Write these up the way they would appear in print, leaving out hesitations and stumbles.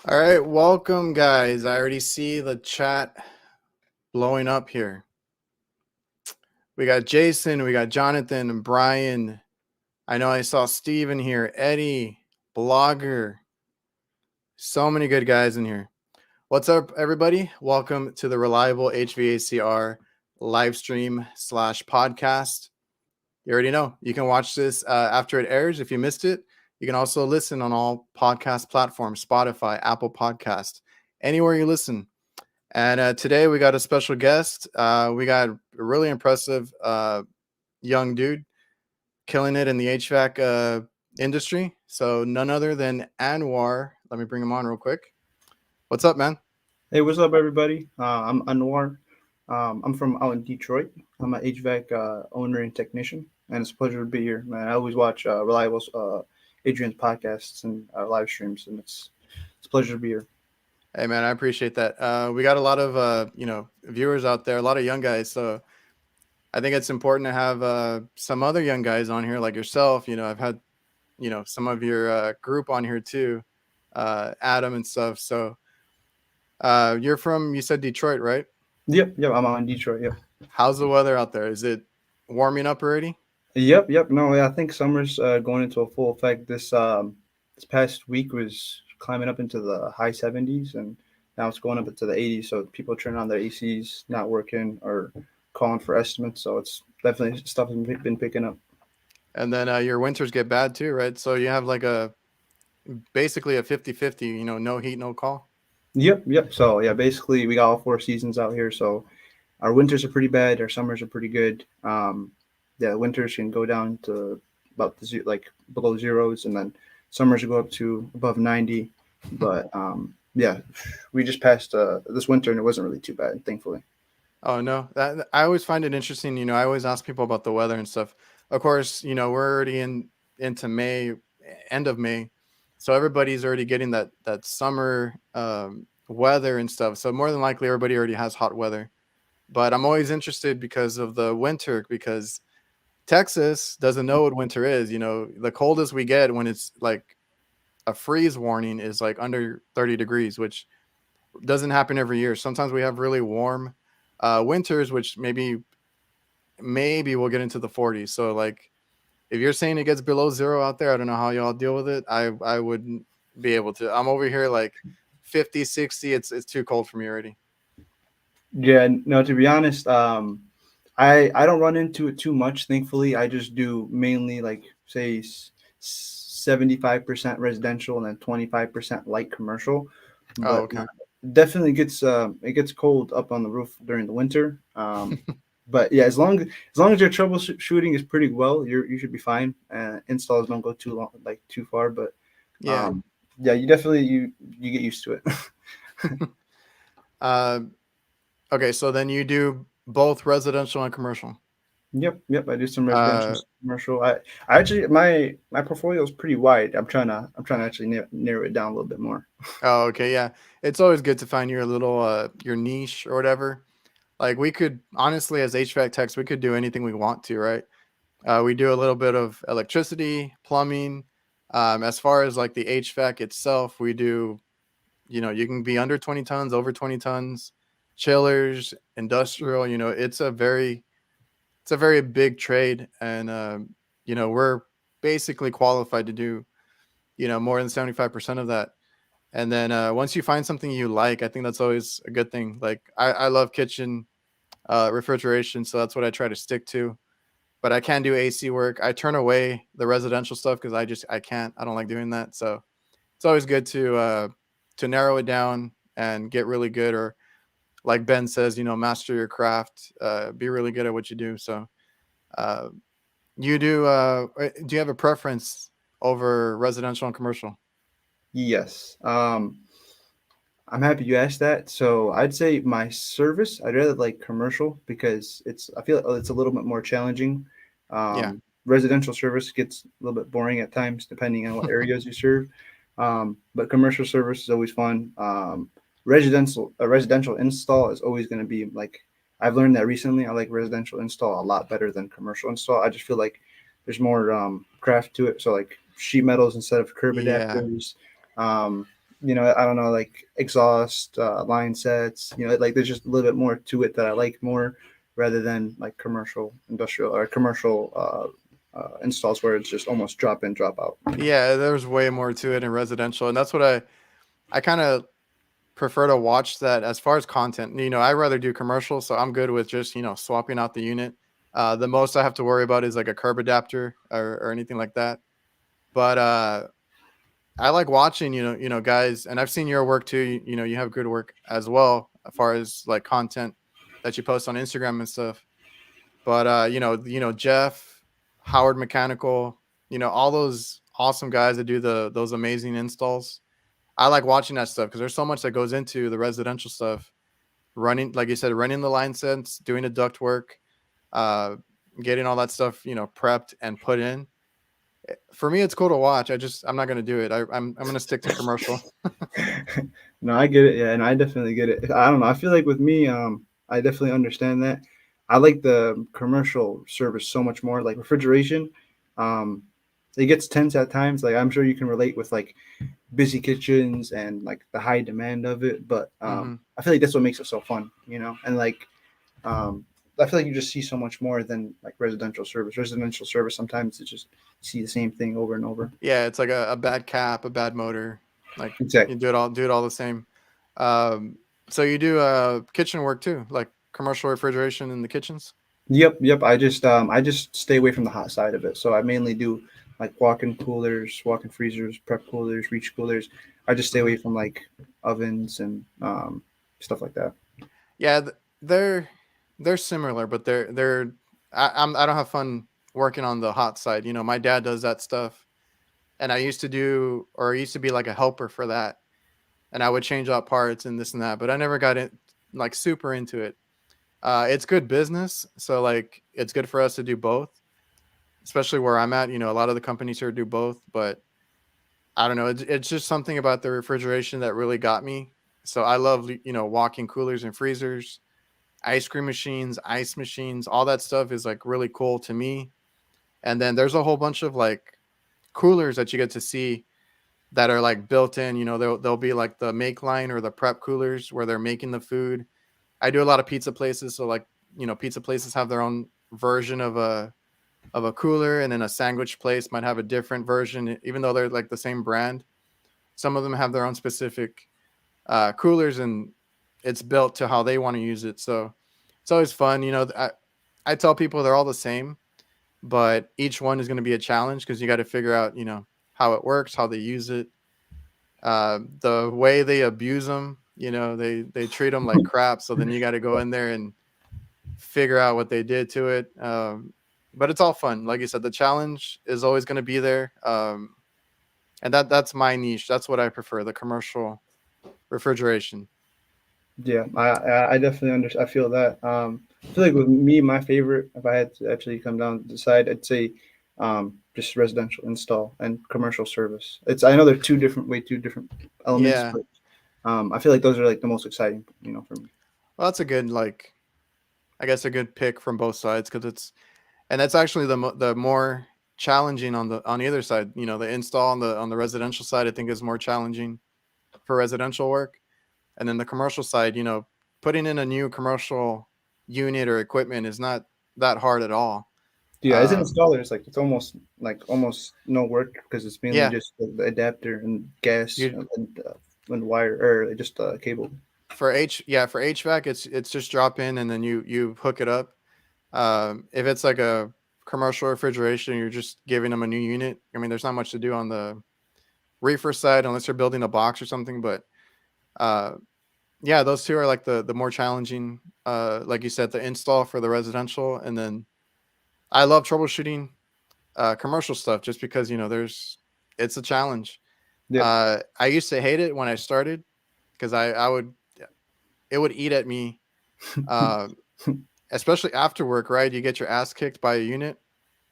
All right, welcome, guys. I already see the chat blowing up here. We got Jason, we got Jonathan, and Brian. I know I saw Steven here, Eddie, Blogger. So many good guys in here. What's up, everybody? Welcome to the Reliable HVACR live stream / podcast. You already know you can watch this after it airs. If you missed it, you can also listen on all podcast platforms: Spotify, Apple Podcast, anywhere you listen. And today we got a special guest. We got a really impressive young dude killing it in the HVAC industry. So none other than Anwar. Let me bring him on real quick. What's up, man? Hey, what's up, everybody? I'm Anwar. I'm from out in Detroit. I'm an HVAC owner and technician, and it's a pleasure to be here, man. I always watch Reliable Adrian's podcasts and live streams, and it's a pleasure to be here. Hey, man, I appreciate that. We got a lot of viewers out there, a lot of young guys. So I think it's important to have some other young guys on here like yourself. I've had some of your group on here too, Adam and stuff. So you said Detroit, right? Yep. I'm out in Detroit. Yep. How's the weather out there? Is it warming up already? Yep. No, yeah, I think summer's going into a full effect. This past week was climbing up into the high 70s, and now it's going up into the 80s. So people turning on their ACs, not working, or calling for estimates. So it's definitely stuff has been picking up. And then your winters get bad too, right? So you have like basically a 50-50, no heat, no call. Yep. So yeah, basically we got all four seasons out here. So our winters are pretty bad. Our summers are pretty good. Yeah, winters can go down to about like below zeros, and then summers will go up to above 90. But yeah, we just passed this winter, and it wasn't really too bad, thankfully. Oh no, that I always find it interesting. I always ask people about the weather and stuff. Of course, we're already into May, end of May, so everybody's already getting that summer weather and stuff. So more than likely, everybody already has hot weather. But I'm always interested because of the winter, because Texas doesn't know what winter is. The coldest we get when it's like a freeze warning is like under 30 degrees, which doesn't happen every year. Sometimes we have really warm winters, which maybe we'll get into the 40s. So like, if you're saying it gets below zero out there, I don't know how y'all deal with it. I wouldn't be able to. I'm over here like 50, 60. It's too cold for me already. Yeah, no, to be honest, I don't run into it too much. Thankfully, I just do mainly like say 75% residential and then 25% light commercial. Oh, But okay. definitely gets it gets cold up on the roof during the winter. But yeah, as long as your troubleshooting is pretty well, you should be fine. Installs don't go too long, like too far. But Yeah. um, yeah, you get used to it. uh, okay. So then you do both residential and commercial. Yep. I do some residential, Uh, some commercial. I actually my portfolio is pretty wide. I'm trying to actually narrow it down a little bit more. oh, okay. Yeah. It's always good to find your little, your niche or whatever. Like we could honestly, as HVAC techs, we could do anything we want to, right? We do a little bit of electricity, plumbing. As far as like the HVAC itself, we do, you can be under 20 tons, over 20 tons, chillers, industrial. It's a very big trade, and we're basically qualified to do more than 75% of that. And then once you find something you like, I think that's always a good thing. Like I love kitchen refrigeration, so that's what I try to stick to. But I can do AC work. I turn away the residential stuff because I can't. I don't like doing that. So it's always good to narrow it down and get really good, or like Ben says, master your craft, be really good at what you do. So uh, you do you have a preference over residential and commercial? Yes. I'm happy you asked that. So I'd say my service, I'd rather like commercial because I feel it's a little bit more challenging. Yeah. Residential service gets a little bit boring at times depending on what areas you serve. But commercial service is always fun. Residential install is always going to be like I've learned that recently. I like residential install a lot better than commercial install. I just feel like there's more craft to it. So like sheet metals instead of curb Yeah. adapters. Um, I don't know, like exhaust line sets. Like there's just a little bit more to it that I like more, rather than like commercial, industrial, or commercial installs where it's just almost drop in, drop out. Yeah, there's way more to it in residential, and that's what I kind of prefer to watch that as far as content. I rather do commercial, so I'm good with just swapping out the unit. The most I have to worry about is like a curb adapter or anything like that. But I like watching, guys, and I've seen your work too. You have good work as well as far as like content that you post on Instagram and stuff. But Jeff, Howard Mechanical, all those awesome guys that do those amazing installs. I like watching that stuff because there's so much that goes into the residential stuff. Running, like you said, running the line sets, doing the duct work, uh, getting all that stuff, prepped and put in. For me, it's cool to watch. I'm not gonna do it. I'm gonna stick to commercial. No, I get it. Yeah, and I definitely get it. I don't know. I feel like with me, I definitely understand that. I like the commercial service so much more. Like refrigeration, um, it gets tense at times. Like I'm sure you can relate with like busy kitchens and like the high demand of it. But Hmm. I feel like that's what makes it so fun, And like um, I feel like you just see so much more than like residential service. Residential service sometimes it's just see the same thing over and over. Yeah, it's like a bad cap, a bad motor. Like you Exactly. do it all the same. Um, so you do kitchen work too, like commercial refrigeration in the kitchens. Yep. I just stay away from the hot side of it. So I mainly do like walk-in coolers, walk-in freezers, prep coolers, reach coolers. I just stay Hmm. away from like ovens and stuff like that. Yeah, they're similar, but I don't have fun working on the hot side. My dad does that stuff, and I used to be like a helper for that, and I would change out parts and this and that, but I never got in like super into it. It's good business, so like it's good for us to do both, especially where I'm at. A lot of the companies here do both, but I don't know. It's just something about the refrigeration that really got me. So I love walking coolers and freezers, ice cream machines, ice machines, all that stuff is like really cool to me. And then there's a whole bunch of like coolers that you get to see that are like built in. They'll be like the make line or the prep coolers where they're making the food. I do a lot of pizza places, so like pizza places have their own version of a cooler, and then a sandwich place might have a different version, even though they're like the same brand. Some of them have their own specific coolers, and it's built to how they want to use it. So it's always fun. I tell people they're all the same, but each one is going to be a challenge because you got to figure out, how it works, how they use it, the way they abuse them. They treat them like crap. So then you got to go in there and figure out what they did to it. But it's all fun. Like you said, the challenge is always going to be there. And that's my niche. That's what I prefer, the commercial refrigeration. Yeah, I definitely understand. I feel that. I feel like with me, my favorite, if I had to actually come down to decide, I'd say just residential install and commercial service. I know they're two different elements, Yeah. but I feel like those are like the most exciting, for me. Well, that's a good, like, I guess a good pick from both sides because and that's actually the more challenging on the other side. The install on the residential side, I think is more challenging for residential work. And then the commercial side, putting in a new commercial unit or equipment is not that hard at all. Yeah, as an Um, installer, it's almost no work because it's mainly yeah, just the adapter and gas you and wire or just cable. for HVAC, it's just drop in and then you hook it up. If it's like a commercial refrigeration, you're just giving them a new unit. I mean, there's not much to do on the reefer side unless you're building a box or something. But uh, yeah, those two are like the more challenging. Like you said, the install for the residential, and then I love troubleshooting commercial stuff just because it's a challenge. Yep. I used to hate it when I started because I would it would eat at me, uh, especially after work. Right, you get your ass kicked by a unit,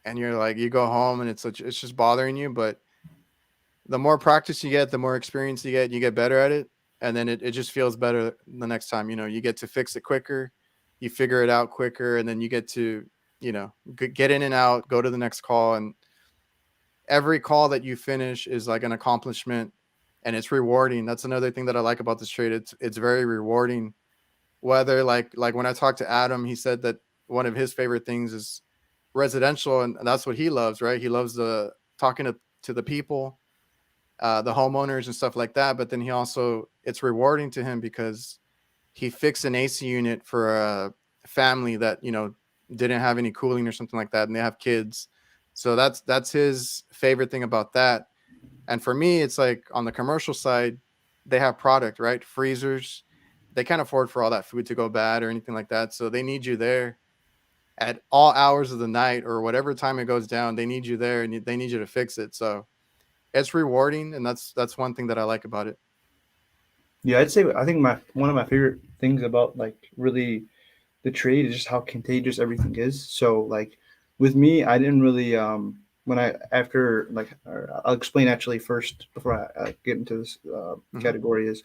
and you're like you go home and it's just bothering you. But the more practice you get, the more experience you get better at it, and then it just feels better the next time. You get to fix it quicker, you figure it out quicker, and then you get to get in and out, go to the next call, and every call that you finish is like an accomplishment, and it's rewarding. That's another thing that I like about this trade. It's very rewarding. Whether like when I talked to Adam, he said that one of his favorite things is residential, and that's what he loves, right? He loves the talking to the people, the homeowners and stuff like that. But then he also, it's rewarding to him because he fixed an AC unit for a family that, didn't have any cooling or something like that, and they have kids. So that's his favorite thing about that. And for me, it's like on the commercial side, they have product, right? Freezers. They can't afford for all that food to go bad or anything like that. So they need you there at all hours of the night or whatever time it goes down. They need you there and they need you to fix it. So it's rewarding, and that's one thing that I like about it. Yeah, I'd say I think my one of my favorite things about like really the trade is just how contagious everything is. So like with me, I didn't really when I after like I'll explain actually first before I get into this Hmm. category is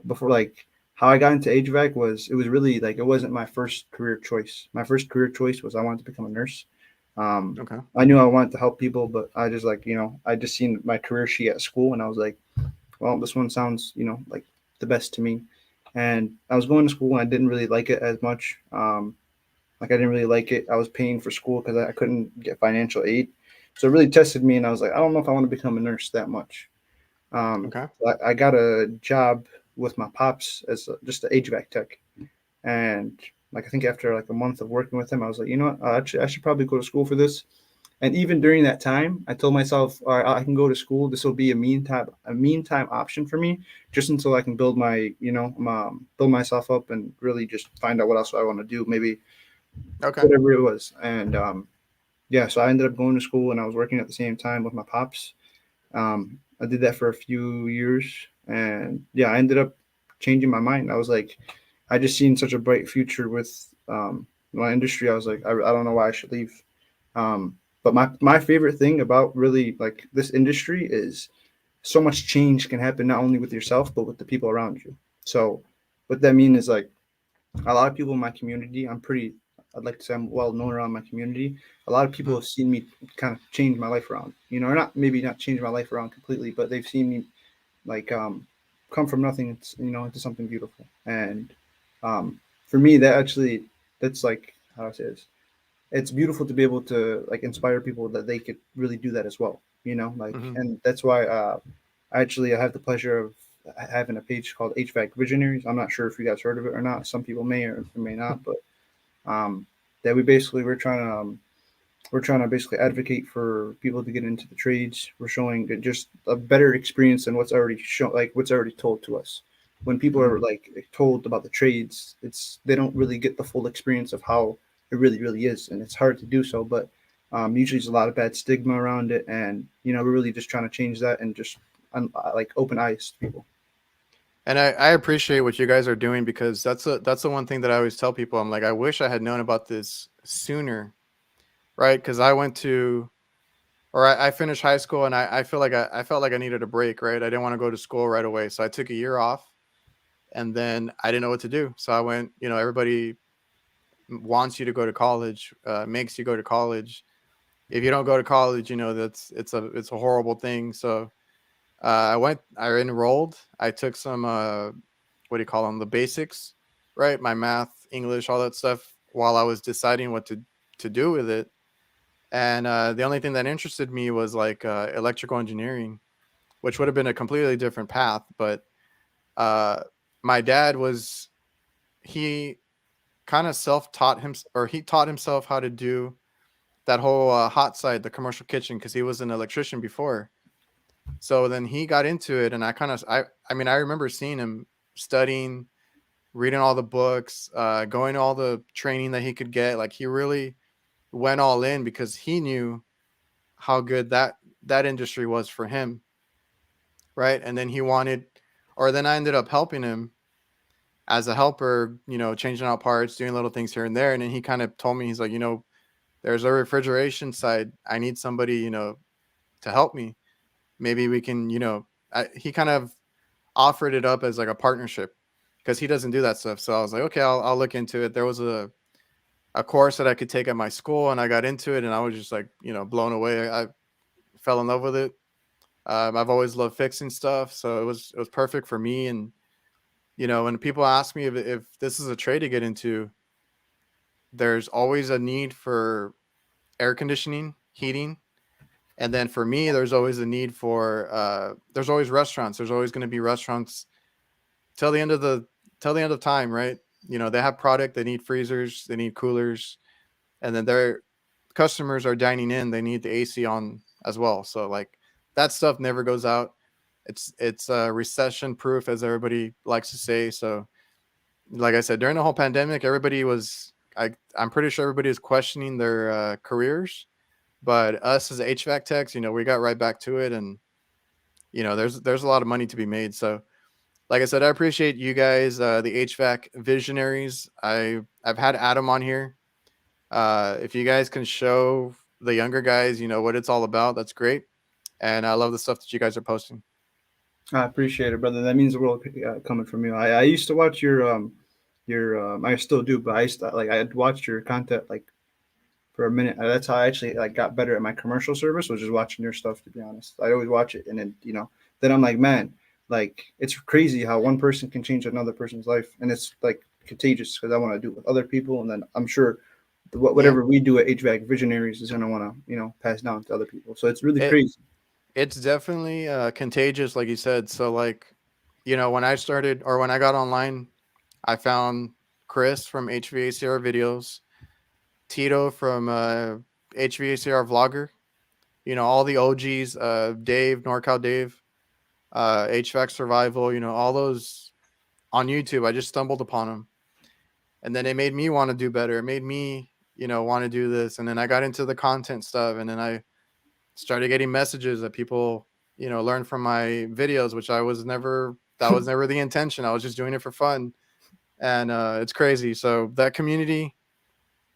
before like how I got into HVAC was it was really like it wasn't my first career choice. My first career choice was I wanted to become a nurse. Um, Okay. I knew I wanted to help people, but I just like I just seen my career sheet at school and I was like, well, this one sounds like the best to me. And I was going to school and I didn't really like it as much. Like I didn't really like it. I was paying for school because I couldn't get financial aid, so it really tested me. And I was like, I don't know if I want to become a nurse that much. Okay. I got a job with my pops as just an HVAC tech, and like I think after like a month of working with him, I was like, you know what, I should probably go to school for this. And even during that time, I told myself, all right, I can go to school. This will be a meantime option for me, just until I can build build myself up and really just find out what else I want to do. Maybe Okay. whatever it was. And yeah, so I ended up going to school and I was working at the same time with my pops. I did that for a few years, and yeah, I ended up changing my mind. I was like, I just seen such a bright future with my industry. I was like, I don't know why I should leave. But my favorite thing about really like this industry is so much change can happen not only with yourself but with the people around you. So what that means is like a lot of people in my community, I'd like to say I'm well known around my community. A lot of people Mhm. have seen me kind of change my life around, or not, maybe not change my life around completely, but they've seen me like come from nothing, into something beautiful. And for me, that's like, how do I say this? It's beautiful to be able to like inspire people that they could really do that as well, like, Mhm. and that's why I have the pleasure of having a page called HVAC Visionaries. I'm not sure if you guys heard of it or not. Some people may or may not, but um, that we're trying to basically advocate for people to get into the trades. We're showing just a better experience than what's already shown, like what's already told to us. When people Mhm. are like told about the trades, they don't really get the full experience of how it really is, and it's hard to do so. But usually, there's a lot of bad stigma around it, and we're really just trying to change that and just like open eyes to people. And I appreciate what you guys are doing because that's the one thing that I always tell people. I'm like, I wish I had known about this sooner, right? Because I went to, or I finished high school, and I feel like I felt like I needed a break, right? I didn't want to go to school right away, so I took a year off, and then I didn't know what to do. So I went. Everybody wants you to go to college, makes you go to college. If you don't go to college, it's a horrible thing. So I enrolled. I took some what do you call them? The basics, right? My math, English, all that stuff while I was deciding what to do with it. And the only thing that interested me was like electrical engineering, which would have been a completely different path. But uh, my dad was he kind of self-taught him, or he taught himself how to do that whole hot side, the commercial kitchen, because he was an electrician before. So then he got into it, and I mean, I remember seeing him studying, reading all the books, going to all the training that he could get. Like he really went all in because he knew how good that industry was for him, right? And then he wanted, or then I ended up helping him as a helper, changing out parts, doing little things here and there. And then he kind of told me, he's like, there's a refrigeration side. I need somebody, to help me. Maybe we can, he kind of offered it up as like a partnership because he doesn't do that stuff. So I was like, okay, I'll look into it. There was a course that I could take at my school, and I got into it, and I was just like, blown away. I fell in love with it. I've always loved fixing stuff, so it was perfect for me. And when people ask me if this is a trade to get into, there's always a need for air conditioning, heating, and then for me, there's always a need for there's always restaurants. There's always going to be restaurants till the end of the till the end of time, right? They have product, they need freezers, they need coolers, and then their customers are dining in, they need the AC on as well. So like that stuff never goes out. It's recession proof, as everybody likes to say. So like I said, during the whole pandemic, I'm pretty sure everybody was questioning their careers, but us as HVAC techs, we got right back to it. And there's a lot of money to be made. So like I said, I appreciate you guys, the HVAC visionaries. I've had Adam on here. If you guys can show the younger guys, what it's all about, that's great. And I love the stuff that you guys are posting. I appreciate it, brother. That means the world coming from you. I used to watch I still do, but I used to like I'd watch your content like for a minute. That's how I actually like got better at my commercial service, was just watching your stuff. To be honest, I always watch it, and then then I'm like, man, like it's crazy how one person can change another person's life, and it's like contagious because I want to do it with other people, and then I'm sure Yeah, whatever we do at HVAC Visionaries is gonna want to pass down to other people. So it's really it crazy. it's definitely contagious, like you said. So like, when I started or when I got online, I found Chris from HVACR videos, Tito from HVACR vlogger. All the OGs, Dave, NorCal Dave, HVAC Survival. All those on YouTube. I just stumbled upon them, and then it made me want to do better. It made me, want to do this, and then I got into the content stuff, and then I started getting messages that people, learn from my videos, which that was never the intention. I was just doing it for fun, and it's crazy. So that community,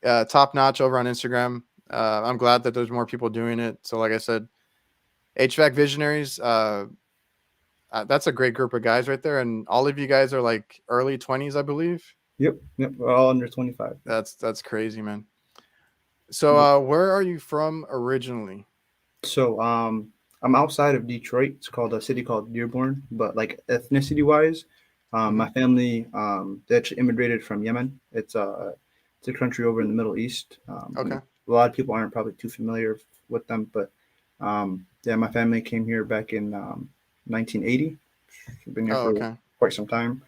top notch over on Instagram. I'm glad that there's more people doing it. So like I said, HVAC visionaries. That's a great group of guys right there, and all of you guys are like early 20s, I believe. Yep. We're all under 25. That's crazy, man. So Yep. where are you from originally? So I'm outside of Detroit. It's called a city called Dearborn, but like ethnicity wise, Hmm. my family they actually immigrated from Yemen. It's a country over in the Middle East. Okay. A lot of people aren't probably too familiar with them, but yeah, my family came here back in 1980. We've been here Oh, for okay. quite some time.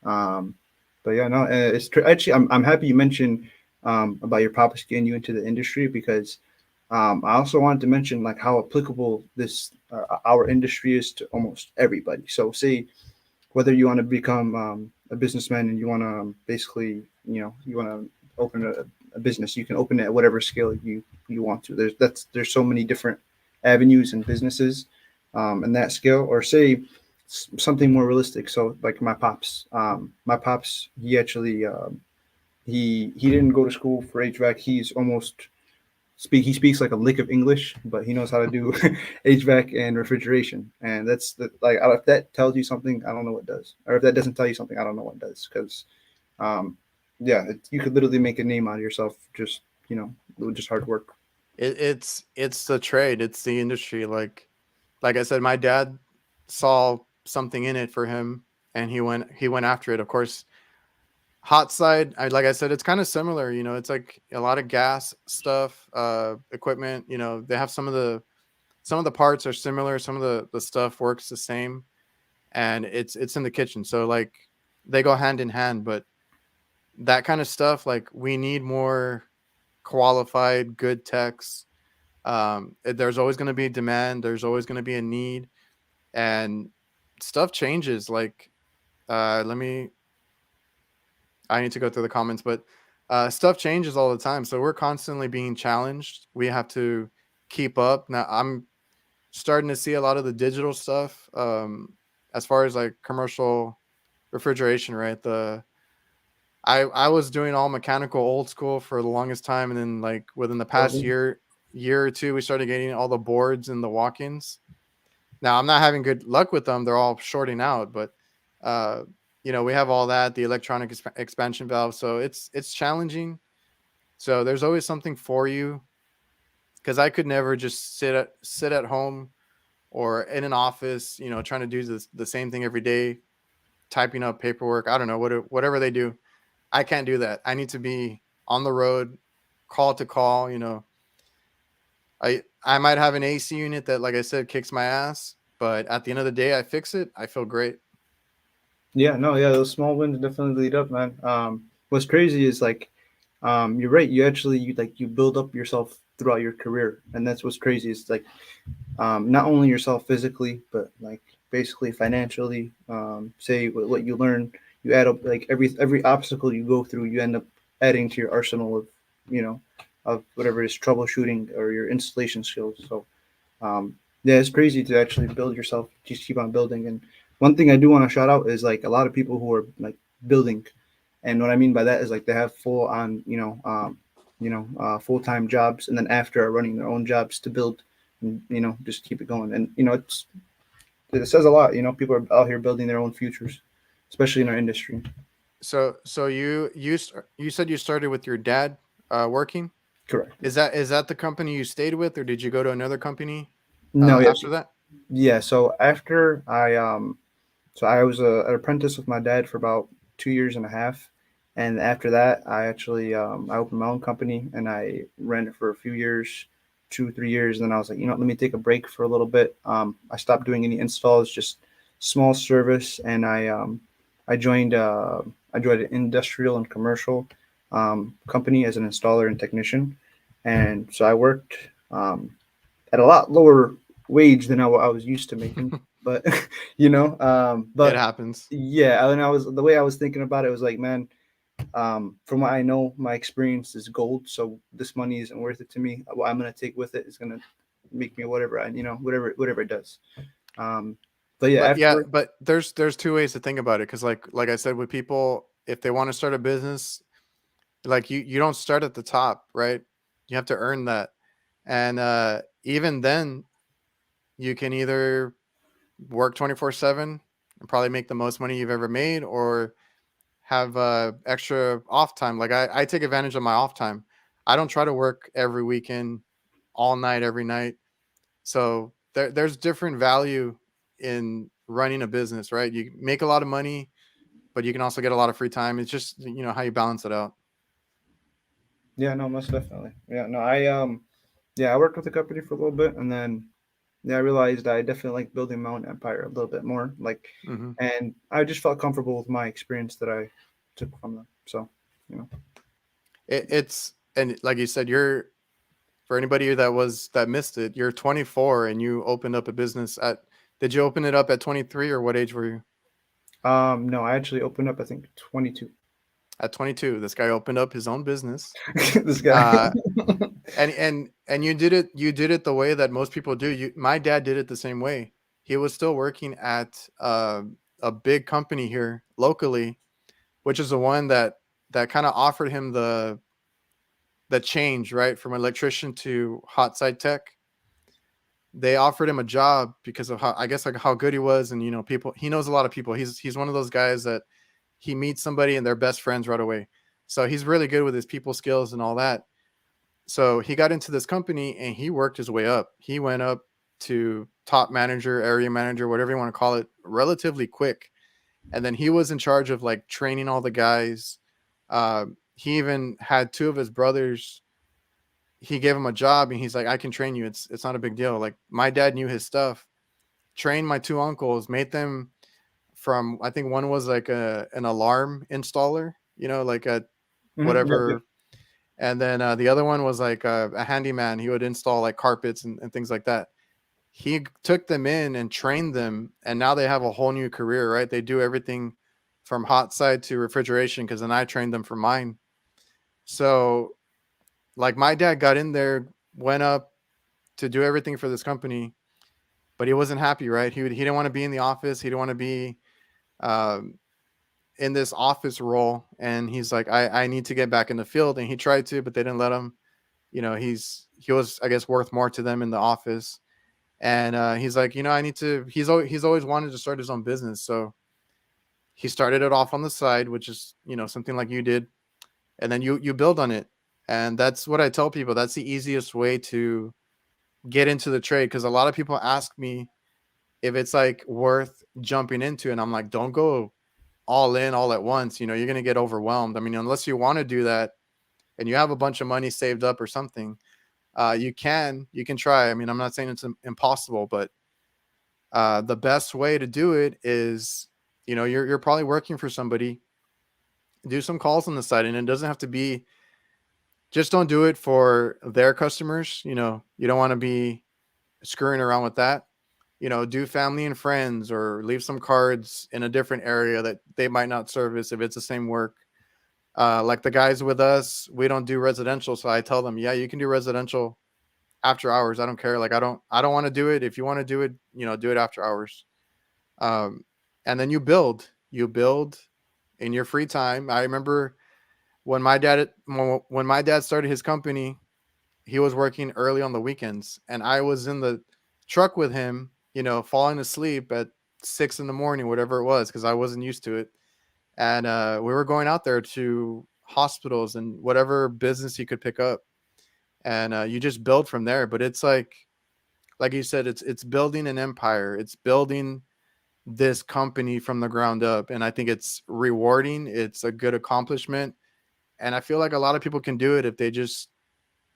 Um, but yeah, no, actually I'm happy you mentioned about your pops getting you into the industry because I also wanted to mention like how applicable this our industry is to almost everybody. So, say whether you want to become a businessman and you want to basically, you want to open a business, you can open it at whatever scale you want to. There's so many different avenues and businesses and that scale. Or say something more realistic. So, like my pops, he actually he didn't go to school for HVAC. He speaks like a lick of English, but he knows how to do HVAC and refrigeration. And if that tells you something, I don't know what does. Or if that doesn't tell you something, I don't know what does. Because um, yeah, you could literally make a name out of yourself just with just hard work. It's the trade. It's the industry. Like I said, my dad saw something in it for him, and he went after it. Of course, hot side. Like I said, it's kind of similar. It's like a lot of gas stuff, equipment. They have some of the parts are similar. Some of the stuff works the same, and it's in the kitchen. So like they go hand in hand. But that kind of stuff, like we need more qualified, good techs. There's always going to be a demand. There's always going to be a need, and stuff changes. Like, let me. I need to go through the comments, but stuff changes all the time. So we're constantly being challenged. We have to keep up. Now I'm starting to see a lot of the digital stuff, as far as like commercial refrigeration, right? I was doing all mechanical old school for the longest time, and then like within the past year or two, we started getting all the boards and the walk-ins. Now I'm not having good luck with them; they're all shorting out. But uh, we have all that, the electronic expansion valve, so it's challenging. So there's always something for you, because I could never just sit at home or in an office, trying to do the same thing every day, typing up paperwork. I don't know, whatever they do. I can't do that. I need to be on the road, call to call. I might have an AC unit that, like I said, kicks my ass, but at the end of the day, I fix it. I feel great. Yeah, no, yeah, those small wins definitely lead up, man. What's crazy is like, you're right. You build up yourself throughout your career, and that's what's crazy. It's like, not only yourself physically, but like basically financially. Say what you learn, you add up like every obstacle you go through, you end up adding to your arsenal of, you know, of whatever is troubleshooting or your installation skills. So, yeah, it's crazy to actually build yourself, just keep on building. And one thing I do want to shout out is like a lot of people who are like building, and what I mean by that is like they have full on, full time jobs, and then after are running their own jobs to build, and just keep it going. And it says a lot. People are out here building their own futures, especially in our industry. So you said you started with your dad working. Correct. Is that the company you stayed with, or did you go to another company No, yes, after that? yeah. So after I was an apprentice with my dad for about 2 years and a half, and after that, I actually I opened my own company and I ran it for a few years, 2 3 years, and then I was like, let me take a break for a little bit. I stopped doing any installs, just small service, and I joined an industrial and commercial company as an installer and technician, and so I worked at a lot lower wage than I was used to making, but It but happens. yeah, and the way I was thinking about it was like, man, from what I know, my experience is gold. So this money isn't worth it to me. What I'm gonna take with it is gonna make me whatever whatever it does. Um, but yeah, But yeah, afterward, but there's two ways to think about it, because like I said, with people, if they want to start a business, like you don't start at the top, right? You have to earn that. And even then, you can either work 24/7 and probably make the most money you've ever made, or have extra off time. Like I take advantage of my off time. I don't try to work every weekend, all night, every night. So there's different value in running a business, right? You make a lot of money, but you can also get a lot of free time. It's just how you balance it out. yeah, no, most definitely. Yeah, no, I worked with the company for a little bit, and then yeah, I realized I definitely like building my own empire a little bit more. Like, Hmm. and I just felt comfortable with my experience that I took from them. So, you know, It's, and like you said, for anybody that missed it, you're 24 and you opened up a business at. Did you open it up at 23, or what age were you? no, I actually opened up, I think, 22. At 22, this guy opened up his own business. This guy. Uh, and you did it the way that most people do. My dad did it the same way. He was still working at a big company here locally, which is the one that kind of offered him the change, right, from electrician to hot side tech. They offered him a job because of how, I guess, like how good he was, and people, he knows a lot of people. He's one of those guys that he meets somebody and they're best friends right away. So he's really good with his people skills and all that. So he got into this company and he worked his way up. He went up to top manager, area manager, whatever you want to call it, relatively quick. And then he was in charge of like training all the guys. He even had two of his brothers. He gave him a job and he's like, I can train you. It's not a big deal. Like, my dad knew his stuff. Trained my two uncles, made them from, I think one was like an alarm installer, like a Yep, yep. whatever. And then the other one was like a handyman. He would install like carpets and things like that. He took them in and trained them, and now they have a whole new career, right? They do everything from hot side to refrigeration, because then I trained them for mine. So, like, my dad got in there, went up to do everything for this company, but he wasn't happy, right? He didn't want to be in the office. He didn't want to be um, in this office role, and he's like, I need to get back in the field, and he tried to, but they didn't let him. He was, I guess, worth more to them in the office. And he's like, I need to. He's always wanted to start his own business, so he started it off on the side, which is something like you did, and then you build on it. And that's what I tell people. That's the easiest way to get into the trade, because a lot of people ask me. if it's like worth jumping into, and I'm like, don't go all in all at once. You're going to get overwhelmed. I mean, unless you want to do that and you have a bunch of money saved up or something, you can try. I mean, I'm not saying it's impossible, but the best way to do it is, you're probably working for somebody, do some calls on the side, and it doesn't have to be, just don't do it for their customers. You don't want to be screwing around with that. Do family and friends, or leave some cards in a different area that they might not service if it's the same work. Like the guys with us, we don't do residential, so I tell them, yeah, you can do residential after hours. I don't care. Like I don't want to do it. If you want to do it, do it after hours. And then you build in your free time. I remember when my dad started his company, he was working early on the weekends, and I was in the truck with him, falling asleep at 6 in the morning, whatever it was, because I wasn't used to it. And we were going out there to hospitals and whatever business he could pick up, and you just build from there. But it's like you said, it's building an empire. It's building this company from the ground up, and I think it's rewarding. It's a good accomplishment, and I feel like a lot of people can do it if they just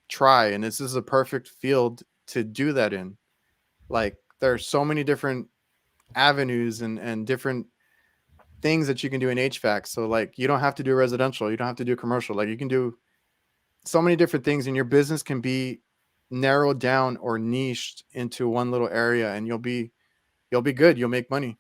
try. And this is a perfect field to do that in. Like, there's so many different avenues and different things that you can do in HVAC. So like, you don't have to do residential, you don't have to do commercial. Like, you can do so many different things, and your business can be narrowed down or niched into one little area, and you'll be good. You'll make money.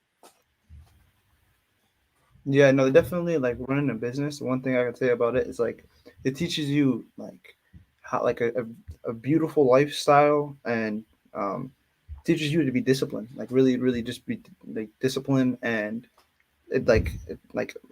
Yeah, no, definitely like running a business. One thing I can say about it is like it teaches you like how like a beautiful lifestyle and teaches you to be disciplined. Like really, really just be like disciplined and like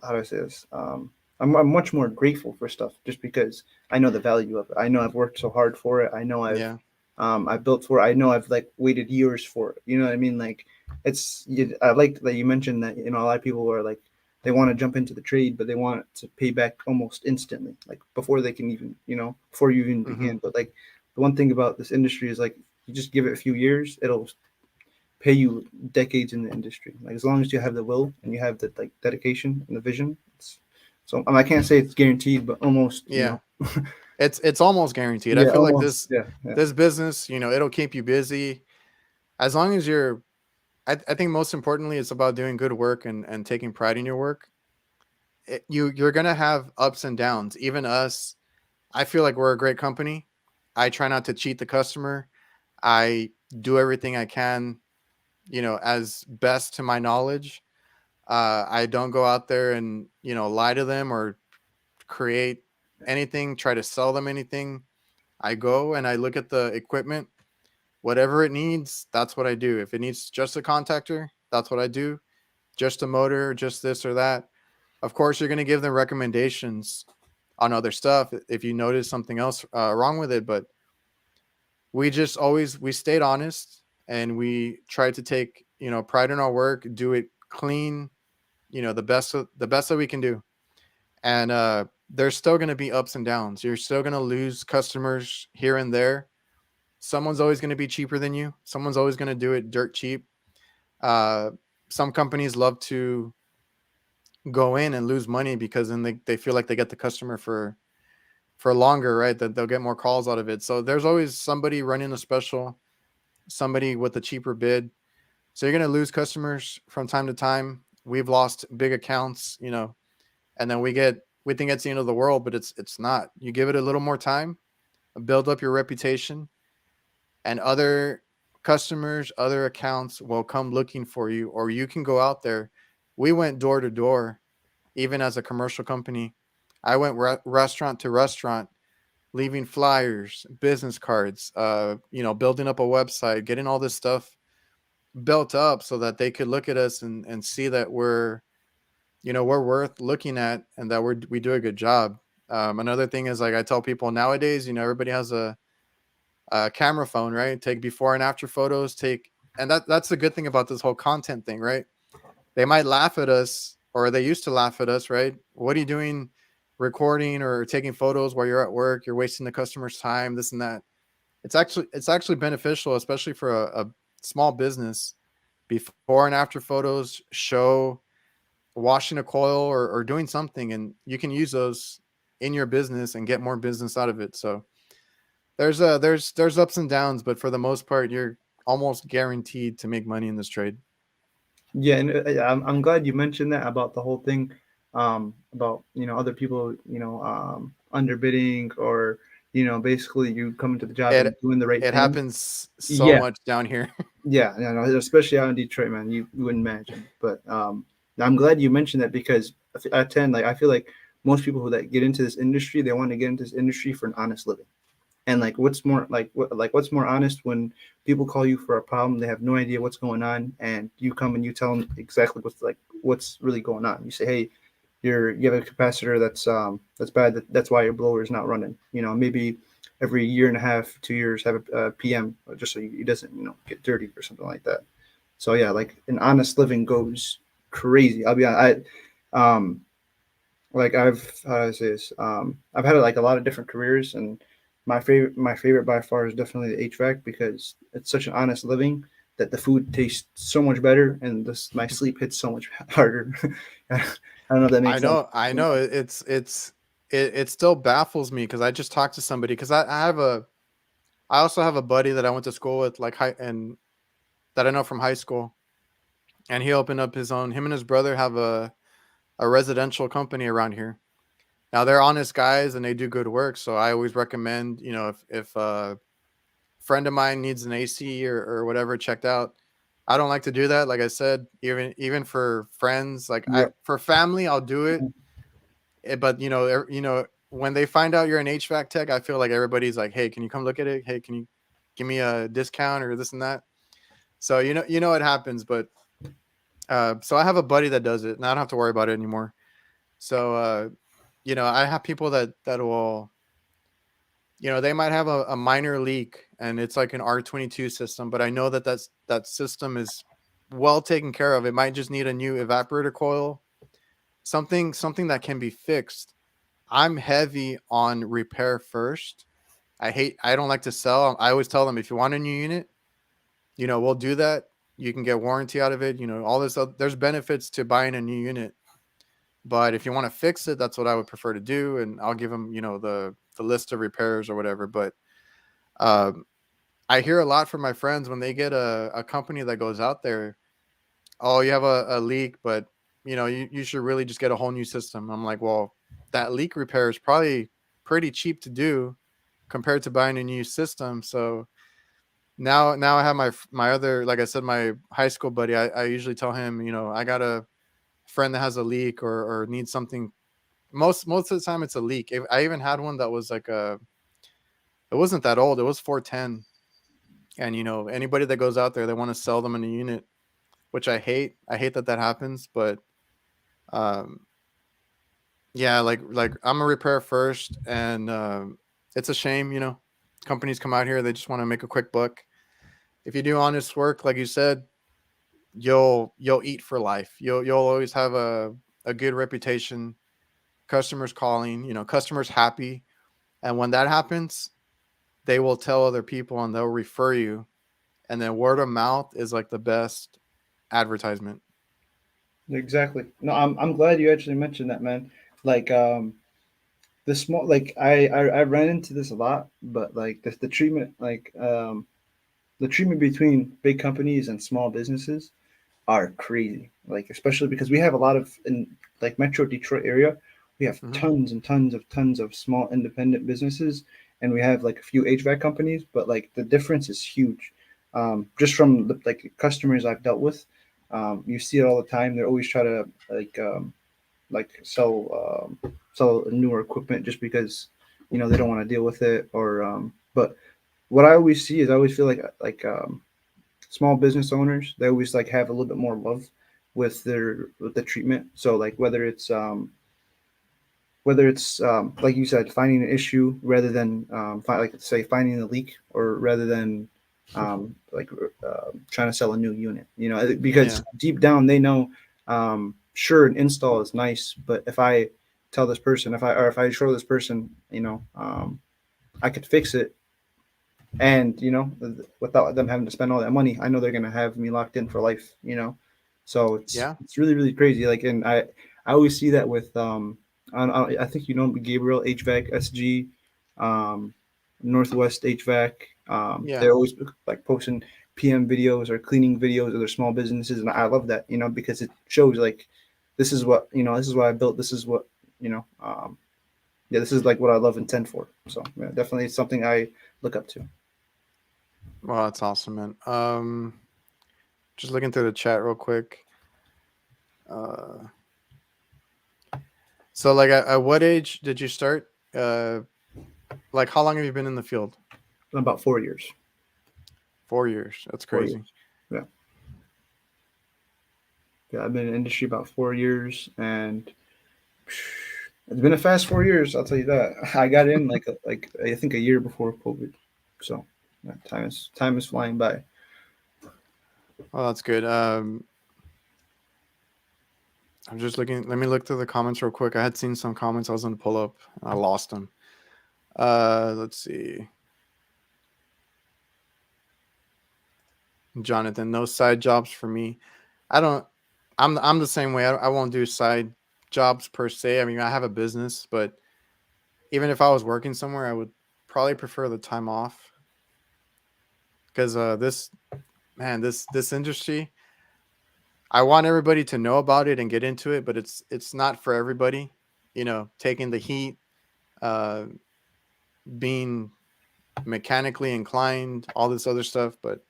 how do I say this? I'm much more grateful for stuff just because I know the value of it. I know I've worked so hard for it. I know Yeah. I've built for it. I know I've like waited years for it. You know what I mean? Like I like that you mentioned that a lot of people are like they want to jump into the trade, but they want to pay back almost instantly, like before they can even before you even Hmm. begin. But like the one thing about this industry is like you just give it a few years, it'll pay you decades in the industry. Like as long as you have the will and you have the like dedication and the vision. So I can't say it's guaranteed, but almost. Yeah. It's almost guaranteed. I Yeah, feel like almost. this Yeah, yeah, this business, it'll keep you busy as long as you're. I think most importantly, it's about doing good work and taking pride in your work. You're gonna have ups and downs. Even us, I feel like we're a great company. I try not to cheat the customer. I do everything I can, as best to my knowledge. I don't go out there and lie to them or create anything, try to sell them anything. I go and I look at the equipment, whatever it needs, that's what I do. If it needs just a contactor, that's what I do. Just a motor, just this or that. Of course, you're going to give them recommendations on other stuff if you notice something else wrong with it. But we stayed honest, and we tried to take pride in our work, do it clean, the best that we can do. And there's still going to be ups and downs. You're still going to lose customers here and there. Someone's always going to be cheaper than you. Someone's always going to do it dirt cheap. Uh, some companies love to go in and lose money because then they feel like they get the customer for longer, right? That they'll get more calls out of it. So there's always somebody running a special, somebody with a cheaper bid. So you're going to lose customers from time to time. We've lost big accounts, and then we think it's the end of the world, but it's not. You give it a little more time, build up your reputation, and other customers, other accounts will come looking for you, or you can go out there. We went door to door, even as a commercial company. I went restaurant to restaurant, leaving flyers, business cards, building up a website, getting all this stuff built up so that they could look at us and see that we're worth looking at, and that we do a good job. Another thing is, like I tell people nowadays, everybody has a camera phone, right? Take before and after photos. And that's the good thing about this whole content thing, right? They might laugh at us, or they used to laugh at us, right? What are you doing, recording or taking photos while you're at work? You're wasting the customer's time, this and that. It's actually beneficial, especially for a small business, before and after photos show washing a coil or doing something, and you can use those in your business and get more business out of it. So there's ups and downs, but for the most part, you're almost guaranteed to make money in this trade. Yeah, and I'm glad you mentioned that about the whole thing, about other people underbidding, or basically you coming to the job It and doing the right it thing. happens so Yeah, much down here. yeah, no, especially out in Detroit, man, you wouldn't imagine. But I'm glad you mentioned that, because I tend, like, I feel like most people who that get into this industry, they want to get into this industry for an honest living. And like, what's more what's more honest when people call you for a problem, they have no idea what's going on, and you come and you tell them exactly what's really going on. You say, hey, you have a capacitor that's bad. That's why your blower is not running. Maybe every year and a half, 2 years, have a PM, just so it doesn't get dirty or something like that. So yeah, like, an honest living goes crazy. I'll be honest. Like, how do I say this? I've had like a lot of different careers, and my favorite by far is definitely the HVAC, because it's such an honest living that the food tastes so much better, and my sleep hits so much harder. I don't know if that I makes sense. know, I know. It still baffles me because I just talked to somebody because I also have a buddy that I went to school with, like high, and that I know from high school, and he opened up his own. Him and his brother have a residential company around here. Now they're honest guys and they do good work, so I always recommend, if a friend of mine needs an AC or whatever checked out, I don't like to do that. Like I said, even for friends, like I Yep. for family, I'll do it. But when they find out you're an HVAC tech, I feel like everybody's like, "Hey, can you come look at it? Hey, can you give me a discount or this and that?" So it happens. But so I have a buddy that does it, and I don't have to worry about it anymore. So I have people that will, they might have a minor leak, and it's like an R22 system, but I know that system is well taken care of. It might just need a new evaporator coil, something that can be fixed. I'm heavy on repair first. I don't like to sell. I always tell them, if you want a new unit, we'll do that. You can get warranty out of it. All this there's benefits to buying a new unit. But if you want to fix it, that's what I would prefer to do, and I'll give them, the list of repairs or whatever. But um, I hear a lot from my friends when they get a company that goes out there. Oh, you have a leak, but you should really just get a whole new system. I'm like, well, that leak repair is probably pretty cheap to do compared to buying a new system. So now I have my other, like I said, my high school buddy. I usually tell him, I got a friend that has a leak or needs something. Most of the time it's a leak. I even had one that was like it wasn't that old. It was 410. And anybody that goes out there, they want to sell them in a unit, which I hate. I hate that happens. But um, yeah, like I'm a repair first, and it's a shame. Companies come out here, they just want to make a quick buck. If you do honest work, like you said, you'll eat for life. You'll always have a good reputation. Customers calling, customers happy, and when that happens, they will tell other people and they'll refer you, and then word of mouth is like the best advertisement. Exactly. No, I'm glad you actually mentioned that, man. Like, the small, like, I ran into this a lot, but like the treatment, like, the treatment between big companies and small businesses are crazy. Like, especially because we have a lot of, in like Metro Detroit area, we have Hmm. tons of small independent businesses, and we have like a few HVAC companies, but like the difference is huge. Just from the like customers I've dealt with, you see it all the time. They're always try to like sell newer equipment just because they don't want to deal with it, or but what I always see is, I always feel like small business owners, they always like have a little bit more love with the treatment. So like, whether it's like you said, finding an issue rather than like say finding the leak, or rather than like trying to sell a new unit, Yeah. because deep down they know, sure, an install is nice, but if I tell this person, if I show this person, I could fix it, And without them having to spend all that money, I know they're gonna have me locked in for life. So it's Yeah. it's really really crazy. Like, and I always see that with I think Gabriel HVAC SG, um, Northwest HVAC. Yeah. They're always like posting PM videos or cleaning videos of their small businesses, and I love that. Because it shows like this is what I built. This is what you know. Yeah, this is like what I love and tend for. So yeah, definitely something I look up to. Well, that's awesome, man. Just looking through the chat real quick. Uh, so like at what age did you start? Like how long have you been in the field? About 4 years. 4 years. That's 4 years. crazy. Yeah. Yeah, I've been in the industry about 4 years, and it's been a fast 4 years. I'll tell you that. I got in like I think a year before COVID, so yeah, time is flying by. Oh, that's good. I'm just looking. Let me look through the comments real quick. I had seen some comments I was going to pull up. I lost them. Let's see. Jonathan, no side jobs for me. I don't. I'm the same way. I won't do side jobs per se. I mean, I have a business, but even if I was working somewhere, I would probably prefer the time off because this industry, I want everybody to know about it and get into it, but it's not for everybody. Taking the heat, uh, being mechanically inclined, all this other stuff. But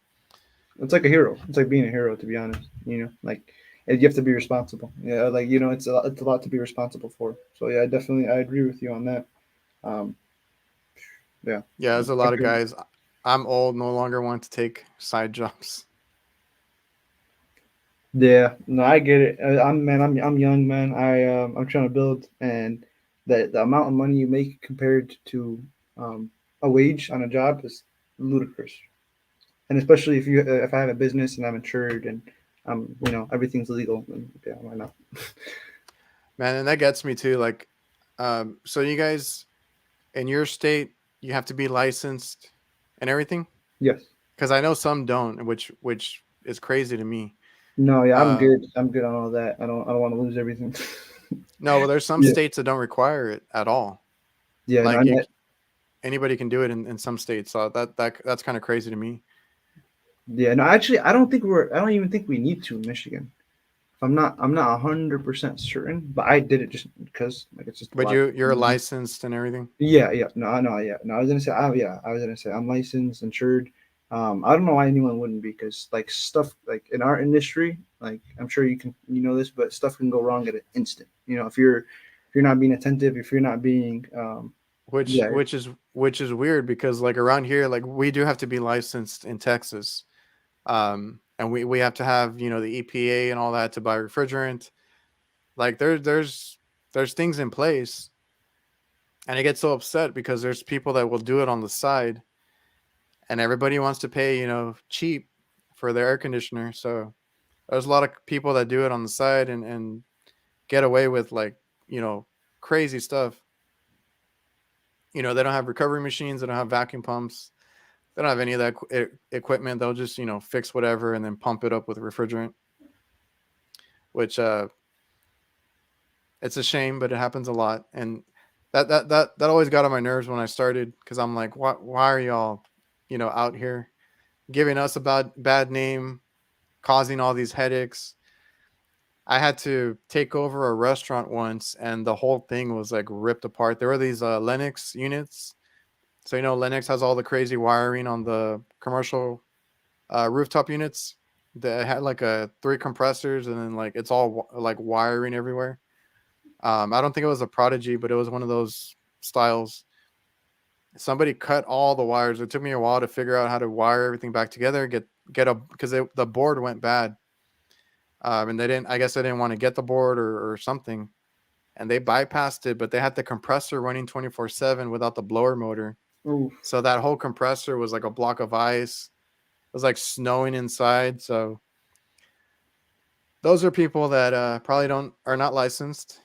It's like a hero. It's like being a hero, to be honest. Like, and you have to be responsible. Yeah, like it's a lot to be responsible for. So yeah, I agree with you on that. Um, yeah, yeah, there's a I lot of agree. guys. I'm old, no longer want to take side jobs. Yeah, no, I get it. I'm young, man. I'm trying to build, and the amount of money you make compared to um, a wage on a job is ludicrous. And especially if I have a business and I'm insured and everything's legal, then yeah, why not? Man, and that gets me too. Like, so you guys in your state, you have to be licensed and everything? Yes. Because I know some don't, which is crazy to me. No, yeah, I'm Uh, good. I'm good on all that. I don't want to lose everything. no, well, there's some Yeah. states that don't require it at all. Yeah. No, Like anybody can do it in some states. So that's kind of crazy to me. yeah. No, actually, I don't even think we need to in Michigan. I'm not 100% certain, but I did it just because like it's just a But lot. you're licensed and everything. Yeah, yeah, no, I know, yeah, no. I was gonna say I'm licensed, insured. I don't know why anyone wouldn't be, because like stuff like in our industry, like I'm sure you know this, but stuff can go wrong at an instant. If you're not being attentive, if you're not being, which yeah, which is which is weird because like around here, like we do have to be licensed in Texas, and we have to have the EPA and all that to buy refrigerant. Like there's things in place, and I get so upset because there's people that will do it on the side, and everybody wants to pay cheap for their air conditioner. So there's a lot of people that do it on the side and get away with like crazy stuff. They don't have recovery machines, they don't have vacuum pumps, they don't have any of that equipment. They'll just fix whatever and then pump it up with refrigerant, which it's a shame, but it happens a lot. And that always got on my nerves when I started, because I'm like, why are y'all out here giving us a bad name, causing all these headaches? I had to take over a restaurant once, and the whole thing was like ripped apart. There were these Lennox units. So Lennox has all the crazy wiring on the commercial rooftop units that had like three compressors, and then like it's all like wiring everywhere. I don't think it was a Prodigy, but it was one of those styles. Somebody cut all the wires. It took me a while to figure out how to wire everything back together. Get a because the board went bad, and they didn't. I guess they didn't want to get the board or something, and they bypassed it. But they had the compressor running 24/7 without the blower motor. oof, So that whole compressor was like a block of ice. It was like snowing inside. So those are people that probably are not licensed.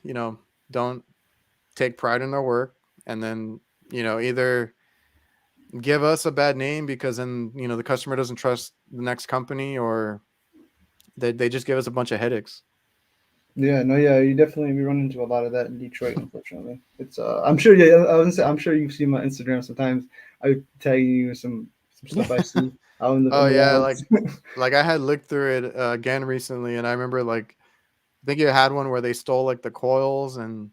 Don't take pride in their work, and then either give us a bad name because then the customer doesn't trust the next company, or they just give us a bunch of headaches. Yeah, no, yeah, you definitely we run into a lot of that in Detroit. Unfortunately, it's I'm sure. Yeah, I was gonna say, I'm sure you've seen my Instagram sometimes. I tag you some stuff I see out in Oh the yeah, wilds. like I had looked through it again recently, and I remember like I think you had one where they stole like the coils and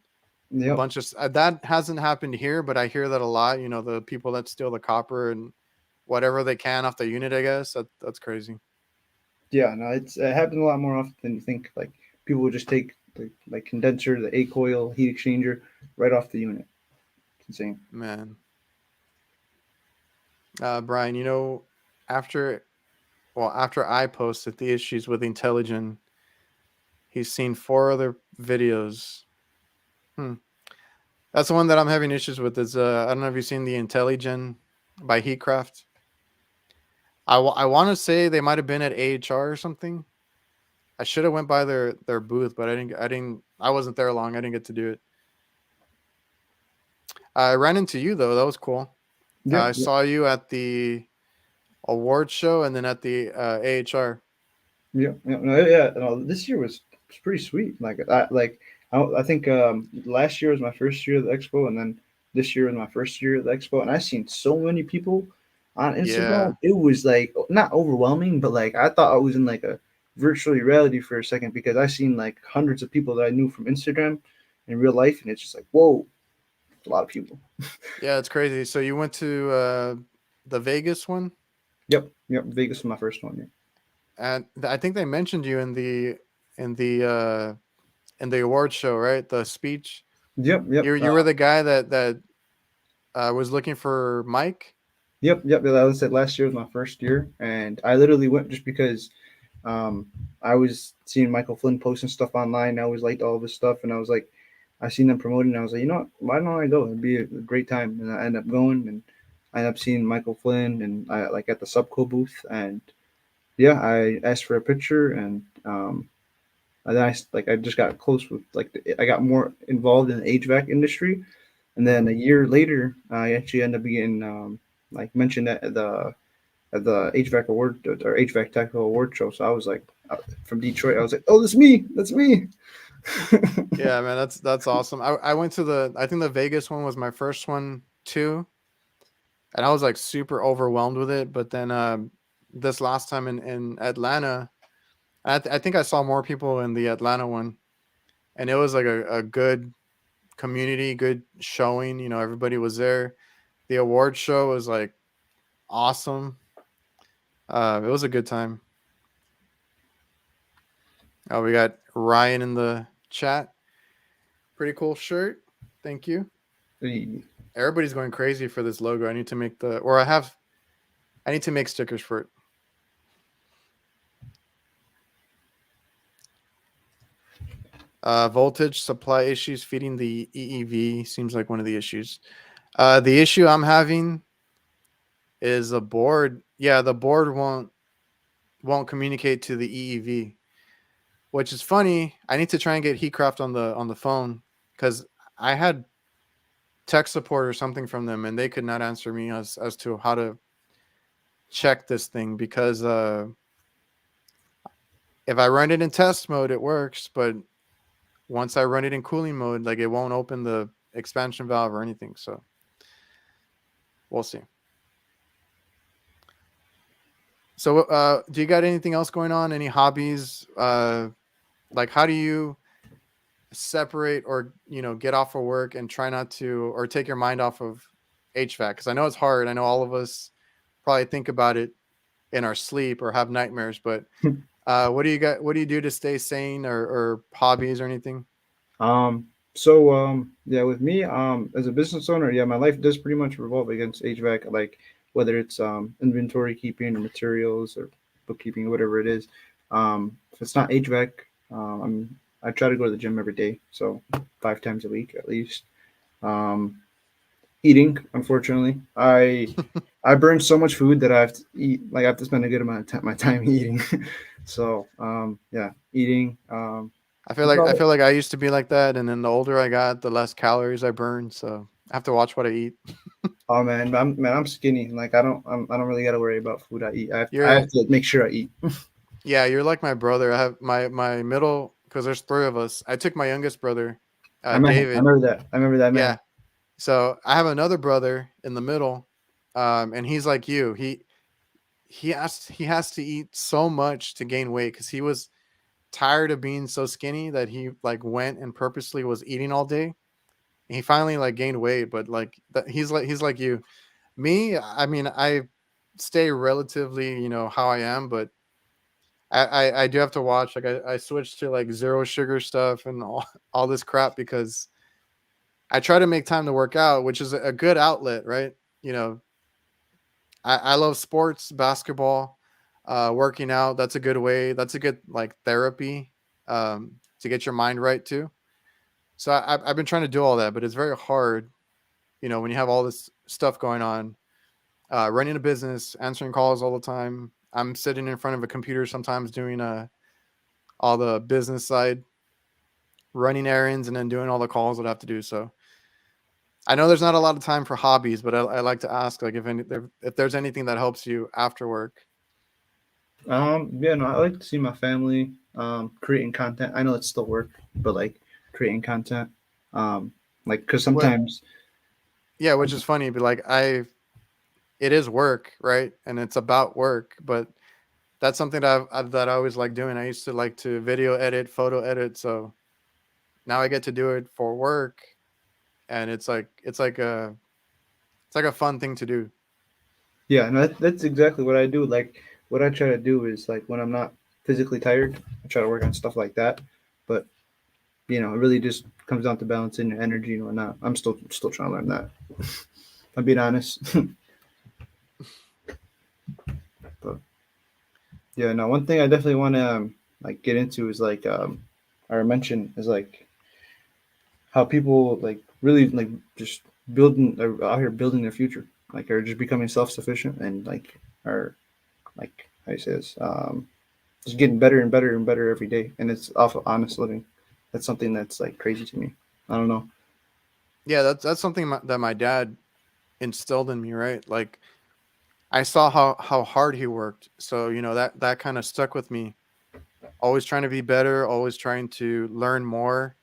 a Yep. bunch of that hasn't happened here, but I hear that a lot. The people that steal the copper and whatever they can off the unit. I guess that's crazy. Yeah, no, it happens a lot more often than you think. Like people will just take the like condenser, the A coil, heat exchanger right off the unit. It's insane. Man, Brian, after after I posted the issues with Intelligent, he's seen 4 other videos. Hmm. That's the one that I'm having issues with. Is I don't know if you've seen the Intelligent by Heatcraft. I want to say they might have been at AHR or something. I should have went by their booth, but I wasn't there long. I didn't get to do it. I ran into you though. That was cool. I Yep, yep, saw you at the award show and then at the AHR. yep. No, yeah, no, this year was pretty sweet. I think last year was my first year at the expo, and then this year was my first year at the expo, and I seen so many people on Yeah, Instagram. It was like not overwhelming, but like I thought I was in like a virtual reality for a second because I seen like hundreds of people that I knew from Instagram in real life, and it's just like whoa, a lot of people. yeah, it's crazy. So you went to the Vegas one, Yep, yep. Vegas was my first one. and I think they mentioned you in the uh, in the award show, right? The speech. Yeah. Yep, yep. You were the guy that was looking for Mike. Yep. That was it. Last year was my first year, and I literally went just because um, I was seeing Michael Flynn posting stuff online. I always liked all of his stuff, and I was like, I seen them promoting. And I was like, you know what? Why don't I go? It'd be a great time. And I ended up going, and I ended up seeing Michael Flynn, and I like at the Subco booth, and yeah, I asked for a picture, and then I just got close with I got more involved in the HVAC industry, and then a Hmm. year later, I actually ended up getting like mentioned at the HVAC award or HVAC technical award show. So I was like from Detroit. I was like, oh, that's me. That's me. Yeah, man, that's awesome. I went to I think the Vegas one was my first one too, and I was like super overwhelmed with it. But then this last time in Atlanta, I think I saw more people in the Atlanta one, and it was like a good community, good showing. Everybody was there. The award show was like awesome. It was a good time. Oh, we got Ryan in the chat. Pretty cool shirt. Thank you. Everybody's going crazy for this logo. I need to make I need to make stickers for it. Voltage supply issues feeding the EEV seems like one of the issues. The issue I'm having is the board. Yeah, the board won't communicate to the EEV, which is funny. I need to try and get Heatcraft on the phone because I had tech support or something from them, and they could not answer me as to how to check this thing because if I run it in test mode, it works, but once I run it in cooling mode, like it won't open the expansion valve or anything. So we'll see. So, do you got anything else going on? Any hobbies? Like how do you separate or get off of work and try not to or take your mind off of HVAC? Because I know it's hard. I know all of us probably think about it in our sleep or have nightmares. But what do you got? What do you do to stay sane or hobbies or anything? Yeah, with me, as a business owner, yeah, my life does pretty much revolve against HVAC, like whether it's inventory keeping or materials or bookkeeping, whatever it is. If it's not HVAC, I try to go to the gym every day, so 5 times a week at least. Um, Eating, unfortunately, I burn so much food that I have to eat. Like I have to spend a good amount of my time eating. So yeah, eating. I feel like I used to be like that, and then the older I got, the less calories I burned. So I have to watch what I eat. Oh man, I'm skinny. Like I don't really gotta worry about food I eat. I You're have to make sure I eat. Yeah, you're like my brother. I have my middle because there's three of us. I took my youngest brother, I met him. I David. remember that. I remember that man. Yeah, so I have another brother in the middle, and he's like you. He has to eat so much to gain weight because he was tired of being so skinny that he like went and purposely was eating all day. And he finally like gained weight, but like he's like you. Me, I mean, I stay relatively, how I am, but I do have to watch. Like I switched to like zero sugar stuff and all this crap because I try to make time to work out, which is a good outlet, right? You know, I love sports, basketball, working out. That's a good way. That's a good like therapy to get your mind right too. So I've been trying to do all that, but it's very hard, when you have all this stuff going on, running a business, answering calls all the time. I'm sitting in front of a computer sometimes doing all the business side, running errands, and then doing all the calls that I have to do. So I know there's not a lot of time for hobbies, but I like to ask like if there's anything that helps you after work. Yeah, no, I like to see my family. Creating content. I know it's still work, but like creating content. Um, like because What? sometimes, Yeah, which is funny, but like it is work, right? And it's about work, but that's something that I always like doing. I used to like to video edit, photo edit, so now I get to do it for work, and it's like a fun thing to do. yeah, no, that's exactly what I do. Like what I try to do is like when I'm not physically tired, I try to work on stuff like that. But it really just comes down to balancing your energy and whatnot. I'm still trying to learn that. I'm being honest. But yeah, no, one thing I definitely want to like get into is like or mention is like how people like really like just building are out here building their future, like are just becoming self sufficient and like are like how you say this just getting better and better and better every day, and it's off of honest living. That's something that's like crazy to me. I don't know. Yeah, that's something that my dad instilled in me, right? Like I saw how hard he worked, so that kind of stuck with me. Always trying to be better, always trying to learn more.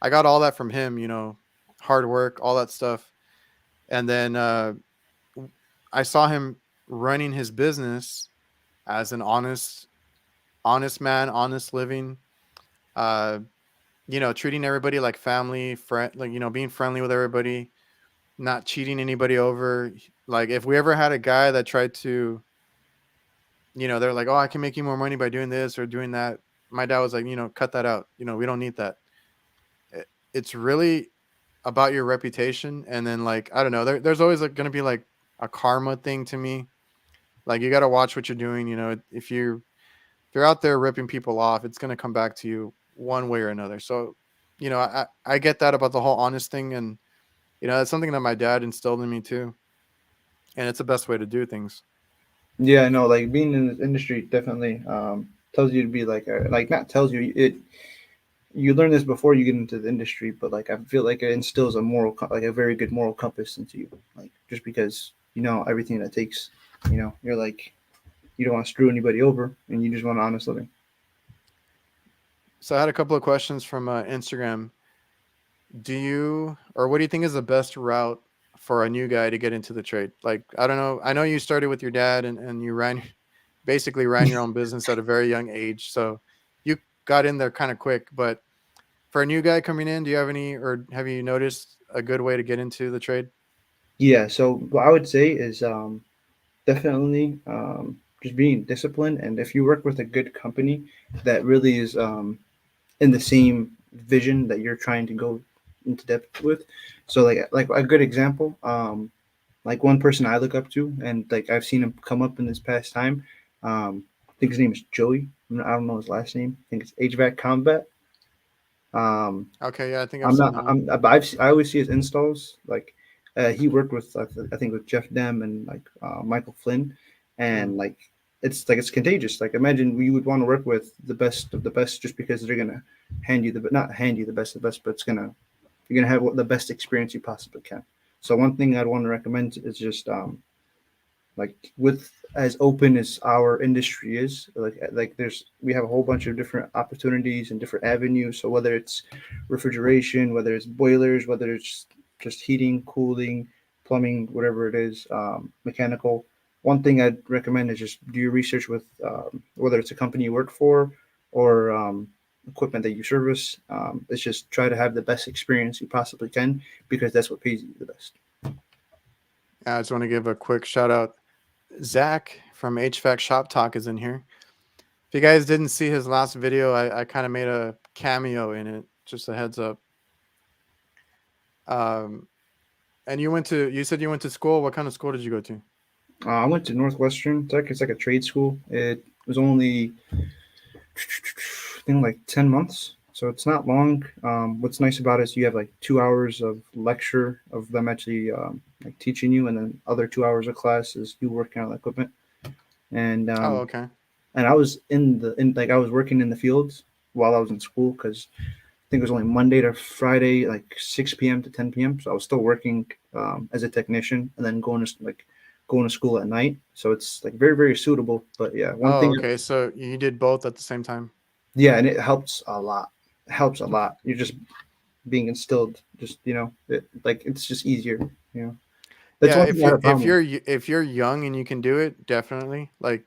I got all that from him, hard work, all that stuff, and then I saw him running his business as an honest man, honest living. Uh, treating everybody like family, friend, like being friendly with everybody, not cheating anybody over. Like if we ever had a guy that tried to, they're like, oh, I can make you more money by doing this or doing that. My dad was like, cut that out. We don't need that. It's really about your reputation, and then like I don't know, there's always like going to be like a karma thing to me. Like you got to watch what you're doing. If you're out there ripping people off, it's going to come back to you one way or another. So, I get that about the whole honest thing, and that's something that my dad instilled in me too, and it's the best way to do things. Yeah, no, like being in this industry definitely tells you to be like like not tells you it. You learn this before you get into the industry, but like I feel like it instills a like a very good moral compass into you. Like just because you know everything that takes, you're like you don't want to screw anybody over, and you just want an honest living. So I had a couple of questions from Instagram. What do you think is the best route for a new guy to get into the trade? Like, I don't know. I know you started with your dad and you basically ran your own business at a very young age. So you got in there kind of quick. But for a new guy coming in, do you have any, or have you noticed a good way to get into the trade? Yeah, so what I would say is definitely just being disciplined, and if you work with a good company that really is in the same vision that you're trying to go into depth with. So like a good example, like one person I look up to, and like I've seen him come up in this past time. I think his name is Joey. I don't know his last name. I think it's HVAC Combat. Um, Okay. Yeah. I think I've I'm seen not. that one. But I always see his installs. Like he worked with I think with Jeff Dem and like Michael Flynn, Mm. and like it's contagious. Like imagine you would want to work with the best of the best just because they're gonna hand you the not hand you the best of the best, but it's gonna you're gonna have the best experience you possibly can. So one thing I'd want to recommend is just like with as open as our industry is, like there's we have a whole bunch of different opportunities and different avenues. So whether it's refrigeration, whether it's boilers, whether it's just heating, cooling, plumbing, whatever it is, mechanical. One thing I'd recommend is just do your research with whether it's a company you work for or equipment that you service. It's just try to have the best experience you possibly can because that's what pays you the best. I just want to give a quick shout out. Zach from HVAC Shop Talk is in here. If you guys didn't see his last video, I kind of made a cameo in it. Just a heads up. Um, and you said you went to school. What kind of school did you go to? I went to Northwestern Tech. It's like a trade school. It was only, I think, like 10 months. So it's not long. What's nice about it is you have like 2 hours of lecture of them actually like teaching you, and then other 2 hours of class is you working on the equipment. And Oh, okay. and I was in like I was working in the fields while I was in school because I think it was only Monday to Friday, like 6 p.m. to 10 p.m. So I was still working as a technician and then going to school at night. So it's like very, very suitable. But yeah, one Oh, thing, okay. So you did both at the same time. yeah, and it helps a lot. It helps a lot. You're just being instilled, just like it's just easier. You know, that's Yeah, one thing I had a if problem with. if you're young and you can do it, definitely. Like,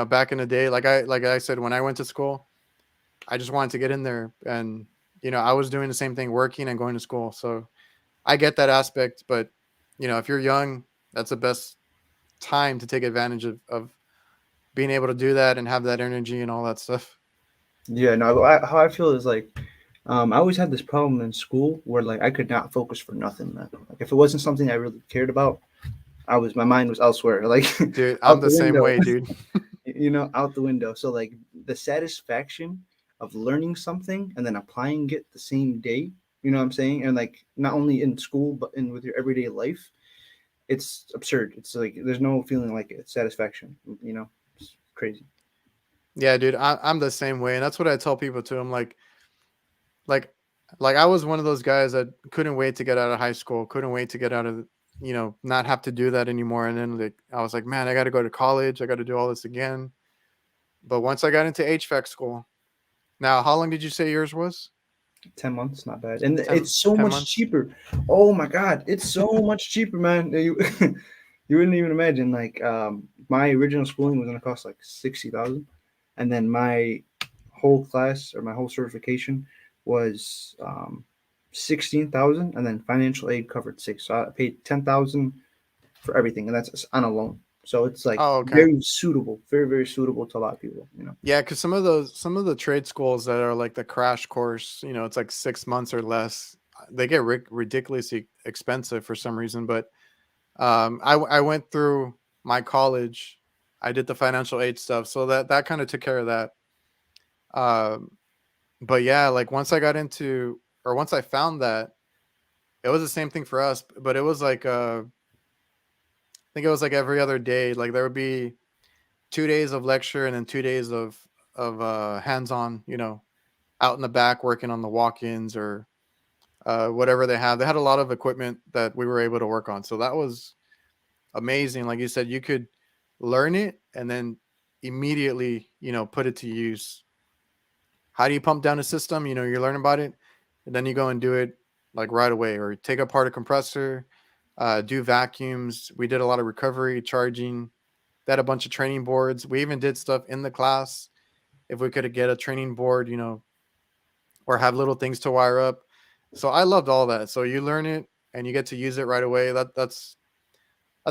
back in the day, like I said, when I went to school, I just wanted to get in there, and I was doing the same thing, working and going to school. So I get that aspect, but if you're young, that's the best time to take advantage of being able to do that and have that energy and all that stuff. Yeah, no, how I feel is like I always had this problem in school where like I could not focus for nothing, man. Like if it wasn't something I really cared about, my mind was elsewhere, like Dude, I'm out the the same window, way, dude. out the window. So like the satisfaction of learning something and then applying it the same day, you know what I'm saying? And like not only in school but in with your everyday life, it's absurd. It's like there's no feeling like it. Satisfaction, it's crazy. Yeah, dude, I'm the same way, and that's what I tell people too. I'm like, like I was one of those guys that couldn't wait to get out of high school, couldn't wait to get out of, not have to do that anymore. And then like I was like, man, I got to go to college, I got to do all this again. But once I got into HVAC school, now how long did you say yours was? 10 months, not bad, and 10, it's so 10 much months. cheaper. Oh my god, it's so much cheaper, man. You wouldn't even imagine. Like my original schooling was gonna cost like 60,000, and then my whole class or my whole certification was 16,000, and then financial aid covered six. So I paid 10,000 for everything, and that's on a loan. So it's like Oh, okay. very suitable, very very suitable to a lot of people. Yeah, because some of the trade schools that are like the crash course, it's like 6 months or less. They get ridiculously expensive for some reason. But I went through my college. I did the financial aid stuff, so that kind of took care of that. Um, but yeah, like once I found that, it was the same thing for us. But it was like I think it was like every other day. Like there would be 2 days of lecture and then 2 days of hands on. Out in the back working on the walk-ins or whatever they have. They had a lot of equipment that we were able to work on, so that was amazing. Like you said, you could learn it and then immediately, put it to use. How do you pump down a system? You learn about it, and then you go and do it like right away, or take apart a compressor, do vacuums. We did a lot of recovery, charging. They had a bunch of training boards. We even did stuff in the class. If we could get a training board, or have little things to wire up. So I loved all that. So you learn it and you get to use it right away. That's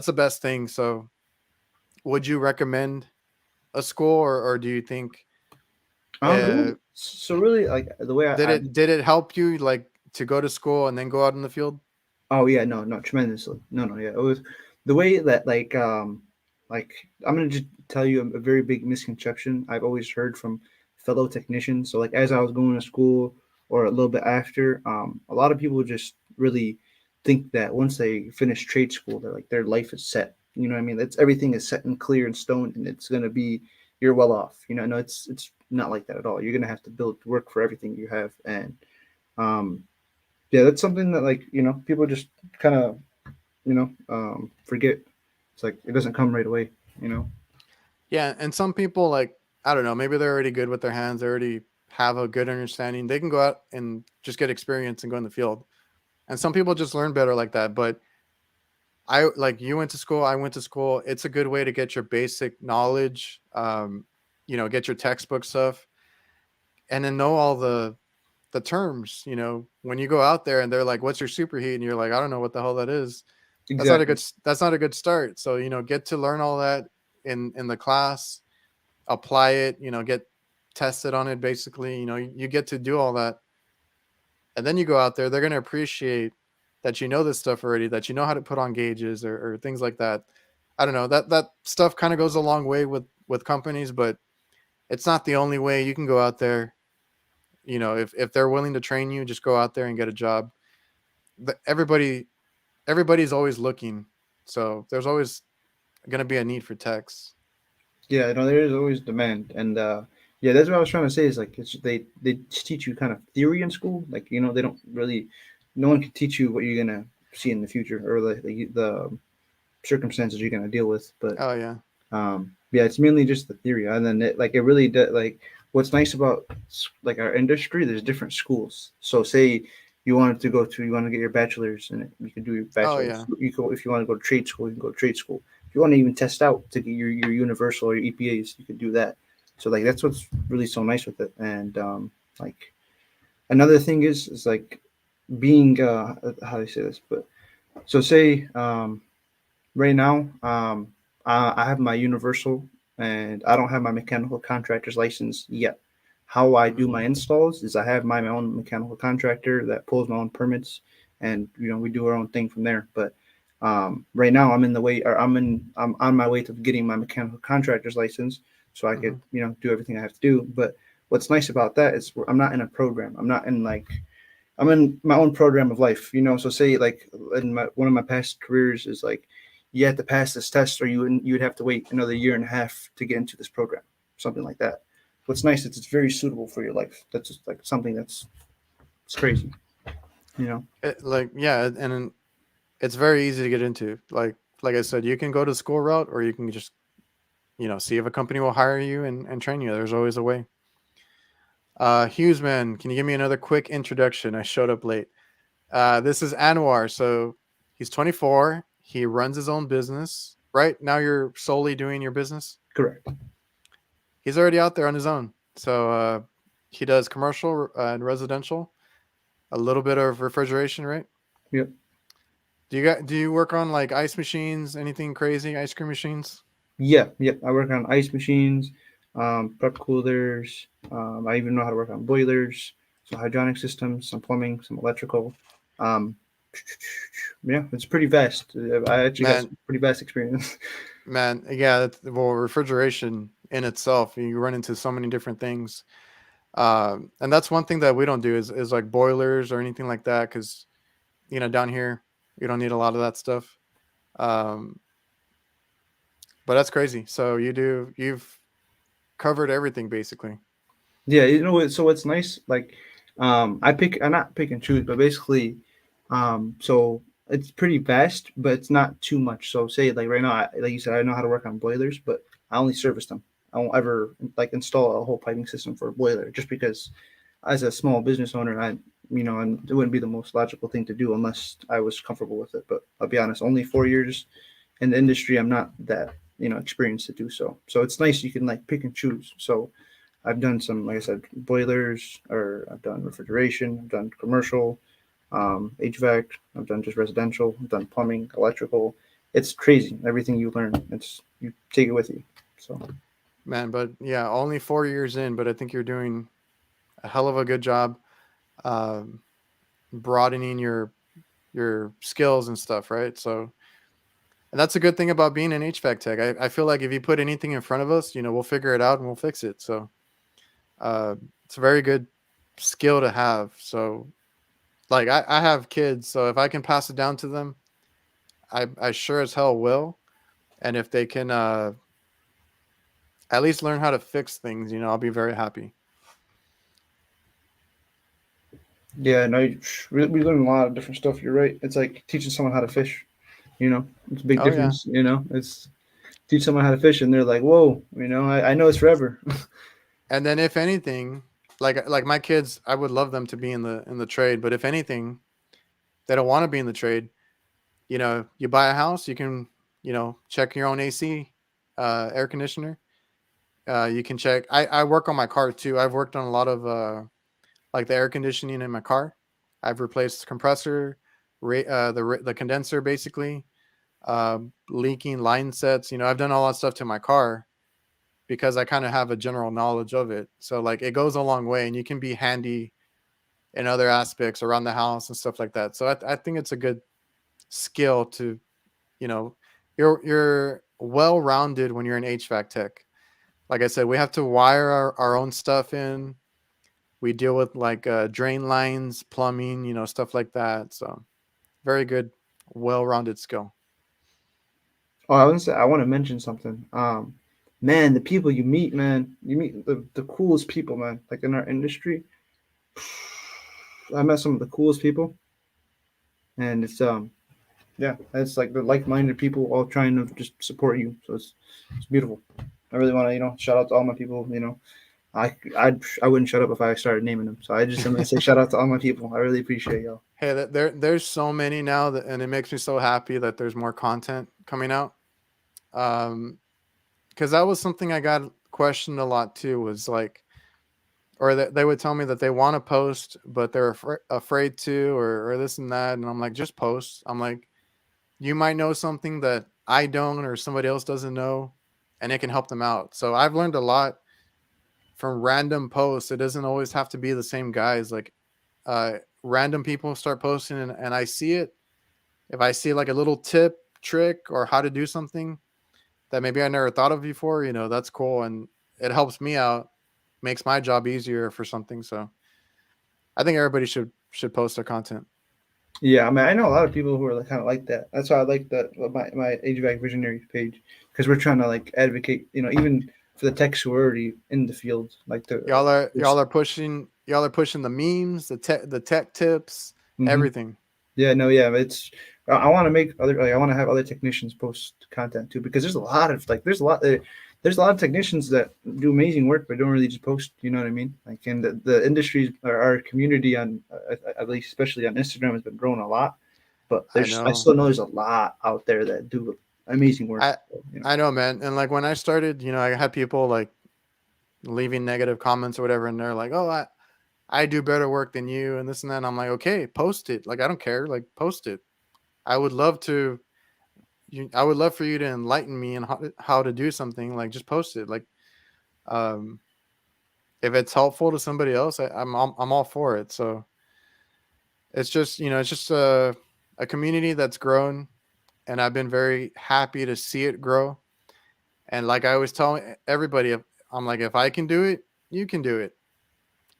the best thing. So would you recommend a school, or do you think uh, So really, like the way I did it help you like to go to school and then go out in the field? oh yeah, no, no, tremendously. No, no, yeah. It was the way that like I'm gonna just tell you a very big misconception I've always heard from fellow technicians. So like as I was going to school or a little bit after, a lot of people just really think that once they finish trade school, they're like their life is set. You know what I mean? That's everything is set and clear in stone, and it's gonna be you're well off. No, it's not like that at all. You're gonna have to build work for everything you have, and um Yeah, that's something that like people just kind of forget. It's like it doesn't come right away. You know. Yeah, and some people like I don't know, maybe they're already good with their hands, they already have a good understanding. They can go out and just get experience and go in the field. And some people just learn better like that. But I like you went to school, I went to school. It's a good way to get your basic knowledge, get your textbook stuff, and then know all the terms. When you go out there and they're like, "What's your superheat?" and you're like, "I don't know what the hell that is." Exactly. That's not a good start. So get to learn all that in the class, apply it. Get tested on it. Basically, you get to do all that, and then you go out there. They're gonna appreciate that you know this stuff already. That you know how to put on gauges or things like that. I don't know, that stuff kind of goes a long way with companies, but it's not the only way. You can go out there. If they're willing to train you, just go out there and get a job. Everybody's always looking, so there's always going to be a need for techs. Yeah, there is always demand, and yeah, that's what I was trying to say. Is like they teach you kind of theory in school. Like they don't really, no one can teach you what you're gonna see in the future or the circumstances you're gonna deal with. But Oh yeah. yeah, it's mainly just the theory, and then it really like what's nice about like our industry. There's different schools. So say you want to get your bachelor's, and you can do your Oh bachelor's. yeah. You go if you want to go to trade school, you can go to trade school. If you want to even test out to get your universal or your EPAs, you can do that. So like that's what's really so nice with it. And like another thing is like being how do I say this? But so say right now, I have my universal, and I don't have my mechanical contractor's license yet. How I do Mhm. my installs is I have my own mechanical contractor that pulls my own permits, and we do our own thing from there. But right now, I'm in the way, or I'm on my way to getting my mechanical contractor's license, so I could Mhm. do everything I have to do. But what's nice about that is I'm not in a program. I'm in my own program of life, So say like in one of my past careers is like you have to pass this test, or you would have to wait another year and a half to get into this program, something like that. What's nice is it's very suitable for your life. That's just like something that's it's crazy, you know. Like yeah, and it's very easy to get into. Like I said, you can go to the school route, or you can just see if a company will hire you and train you. There's always a way. Hughes, man, can you give me another quick introduction? I showed up late. This is Anwar. So he's 24. He runs his own business. Right now, you're solely doing your business. Correct. He's already out there on his own. So he does commercial and residential, a little bit of refrigeration, right? Yep. Do you work on like ice machines, anything crazy, ice cream machines? Yeah. Yep. I work on ice machines, prep coolers. I even know how to work on boilers, so hydronic systems, some plumbing, some electrical. Um, yeah, it's pretty vast. I actually got Man, some pretty vast experience. man, yeah. Well, refrigeration in itself, you run into so many different things, and that's one thing that we don't do is like boilers or anything like that because down here we don't need a lot of that stuff. Um, but that's crazy. So you've covered everything basically. Yeah, so what's nice, like, I not pick and choose, but basically, so it's pretty vast, but it's not too much. So say like right now, like you said, I know how to work on boilers, but I only service them. I won't ever like install a whole piping system for a boiler, just because as a small business owner, it wouldn't be the most logical thing to do unless I was comfortable with it. But I'll be honest, only 4 years in the industry, I'm not that experienced to do so. So it's nice you can like pick and choose. So I've done some, like I said, boilers, or I've done refrigeration, I've done commercial, HVAC, I've done just residential, I've done plumbing, electrical. It's crazy. Everything you learn, you take it with you. So Man, but yeah, only 4 years in, but I think you're doing a hell of a good job um, broadening your skills and stuff, right? So, and that's a good thing about being an HVAC tech. I feel like if you put anything in front of us, we'll figure it out and we'll fix it. So, uh, it's a very good skill to have. So, like I have kids, so if I can pass it down to them, I sure as hell will. And if they can at least learn how to fix things, I'll be very happy. Yeah, no, we learn a lot of different stuff. You're right. It's like teaching someone how to fish. It's a big Oh yeah. difference. It's teach someone how to fish, and they're like, "Whoa," I know it's forever. And then if anything, like my kids, I would love them to be in the trade, but if anything, they don't want to be in the trade. You buy a house, you can, check your own AC, air conditioner. You can check. I work on my car too. I've worked on a lot of like the air conditioning in my car. I've replaced compressor, the condenser basically, leaking line sets. I've done all that stuff to my car because I kind of have a general knowledge of it. So like it goes a long way, and you can be handy in other aspects around the house and stuff like that. So I think it's a good skill to, you know, you're well rounded when you're an HVAC tech. Like I said, we have to wire our own stuff in. We deal with like drain lines, plumbing, stuff like that. So very good, well rounded skill. Oh, I want to mention something. Man, the people you meet, man, you meet the coolest people, man. Like in our industry, I met some of the coolest people, and yeah, it's like the like-minded people all trying to just support you. So it's beautiful. I really want to shout out to all my people. I wouldn't shut up if I started naming them. So I'm gonna say shout out to all my people. I really appreciate y'all. Hey, there's so many now and it makes me so happy that there's more content coming out. Because that was something I got questioned a lot too. Was like, or that they would tell me that they want to post, but they're afraid to, or this and that, and I'm like, just post. I'm like, you might know something that I don't or somebody else doesn't know, and it can help them out. So I've learned a lot from random posts. It doesn't always have to be the same guys. Like random people start posting, and I see it. If I see like a little tip, trick, or how to do something that maybe I never thought of before, that's cool, and it helps me out, makes my job easier for something. So I think everybody should post their content. Yeah, I mean, I know a lot of people who are kind of like that. That's why I like that my HVAC visionary page because we're trying to like advocate, even for the techs who are already in the field, like Y'all are there's, y'all are pushing the memes, the tech tips, hmm everything. yeah, no, yeah, it's I want to make other like I want to have other technicians post content too because there's a lot of like there's a lot of technicians that do amazing work but don't really just post. You know what I mean? Like, and the industries or our community on at least especially on Instagram has been growing a lot. But I I know. still know there's a lot out there that do amazing work. I So. I know, man. And like when I started, I had people like leaving negative comments or whatever, and they're like, "Oh, I do better work than you," and this and that. And I'm like, "Okay, post it. Like I don't care. Like post it. I would love to. I would love for you to enlighten me on how to do something. Like just post it. Like um, if it's helpful to somebody else, I'm all for it. So it's just a community that's grown, and I've been very happy to see it grow. And like I always tell everybody, I'm like, if I can do it, you can do it.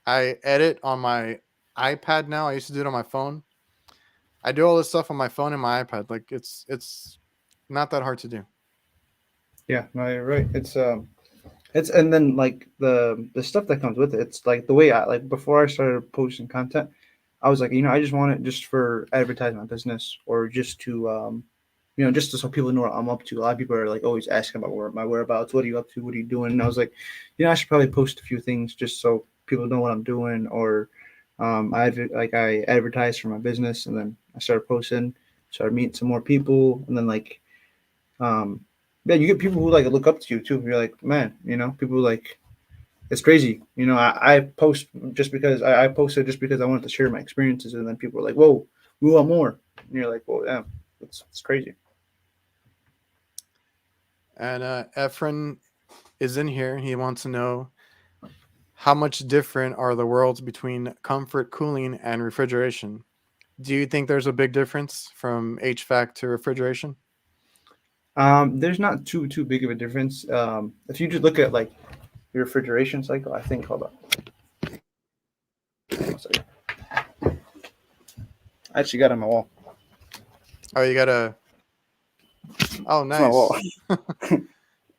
I edit on my iPad now. I used to do it on my phone. I do all this stuff on my phone and my iPad. Like it's not that hard to do. Yeah, no, you're right. It's and then like the stuff that comes with it. It's like the way I like before I started posting content, I was like, I just want it just for advertising my business or just to just so people know what I'm up to. A lot of people are like always asking about my whereabouts. What are you up to? What are you doing? And I was like, I should probably post a few things just so people know what I'm doing. Or I advertise for my business, and then I started posting, started meeting some more people, and then um, yeah, you get people who like look up to you too. You're like, man, people like it's crazy. I post just because I posted just because I wanted to share my experiences, and then people are like, whoa, we want more. And you're like, well, yeah, it's crazy. And Efren is in here. He wants to know how much different are the worlds between comfort cooling and refrigeration. Do you think there's a big difference from HVAC to refrigeration? There's not too big of a difference. If you just look at like your refrigeration cycle, I think. Hold on, one second. I actually got it on my wall. Oh, you gotta. Oh, It's my wall. nice.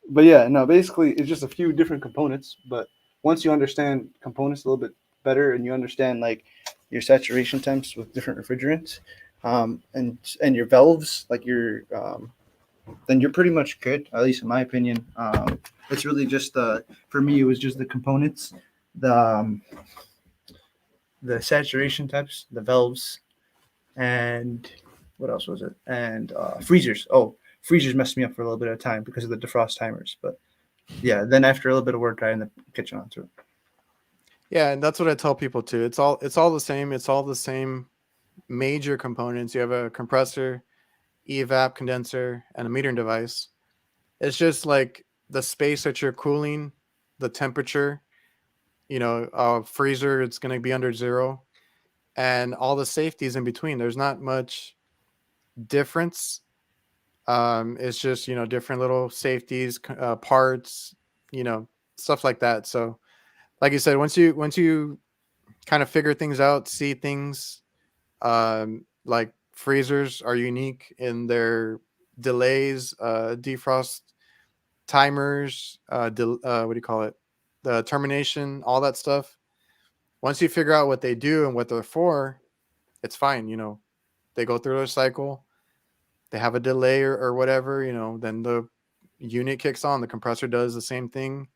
But yeah, no, basically it's just a few different components. But once you understand components a little bit better and you understand like your saturation temps with different refrigerants, and your valves, like your then you're pretty much good. At least in my opinion, it's really just for me it was just the components, the um, the saturation temps, the valves, and what else was it? And freezers. Oh, freezers messed me up for a little bit of time because of the defrost timers. But yeah, then after a little bit of work, I ended up catching on to it. Yeah, and that's what I tell people too. It's all the same. It's all the same major components. You have a compressor, evap condenser, and a metering device. It's just like the space that you're cooling, the temperature. Freezer, it's going to be under zero, and all the safeties in between. There's not much difference. It's just different little safeties, parts, you know, stuff like that. So, like you said, once you kind of figure things out, see things, like freezers are unique in their delays, defrost timers, what do you call it? The termination, all that stuff. Once you figure out what they do and what they're for, it's fine. They go through their cycle, they have a delay or whatever, then the unit kicks on. The compressor does the same thing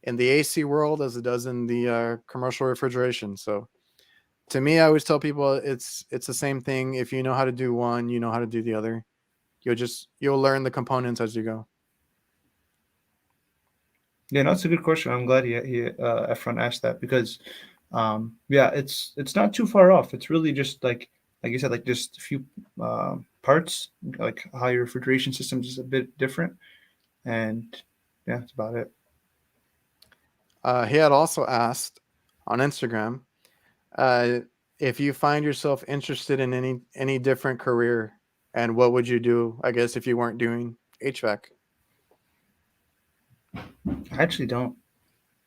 in the AC world as it does in the commercial refrigeration. So to me, I always tell people it's the same thing. If you know how to do one, you know how to do the other. You'll learn the components as you go. Yeah, no, that's a good question. I'm glad Efron asked that because, yeah, it's not too far off. It's really just like you said, like just a few parts, like how your refrigeration system is a bit different, and yeah, that's about it. He had also asked on Instagram, uh, if you find yourself interested in any different career, and what would you do? I guess if you weren't doing HVAC, I actually don't.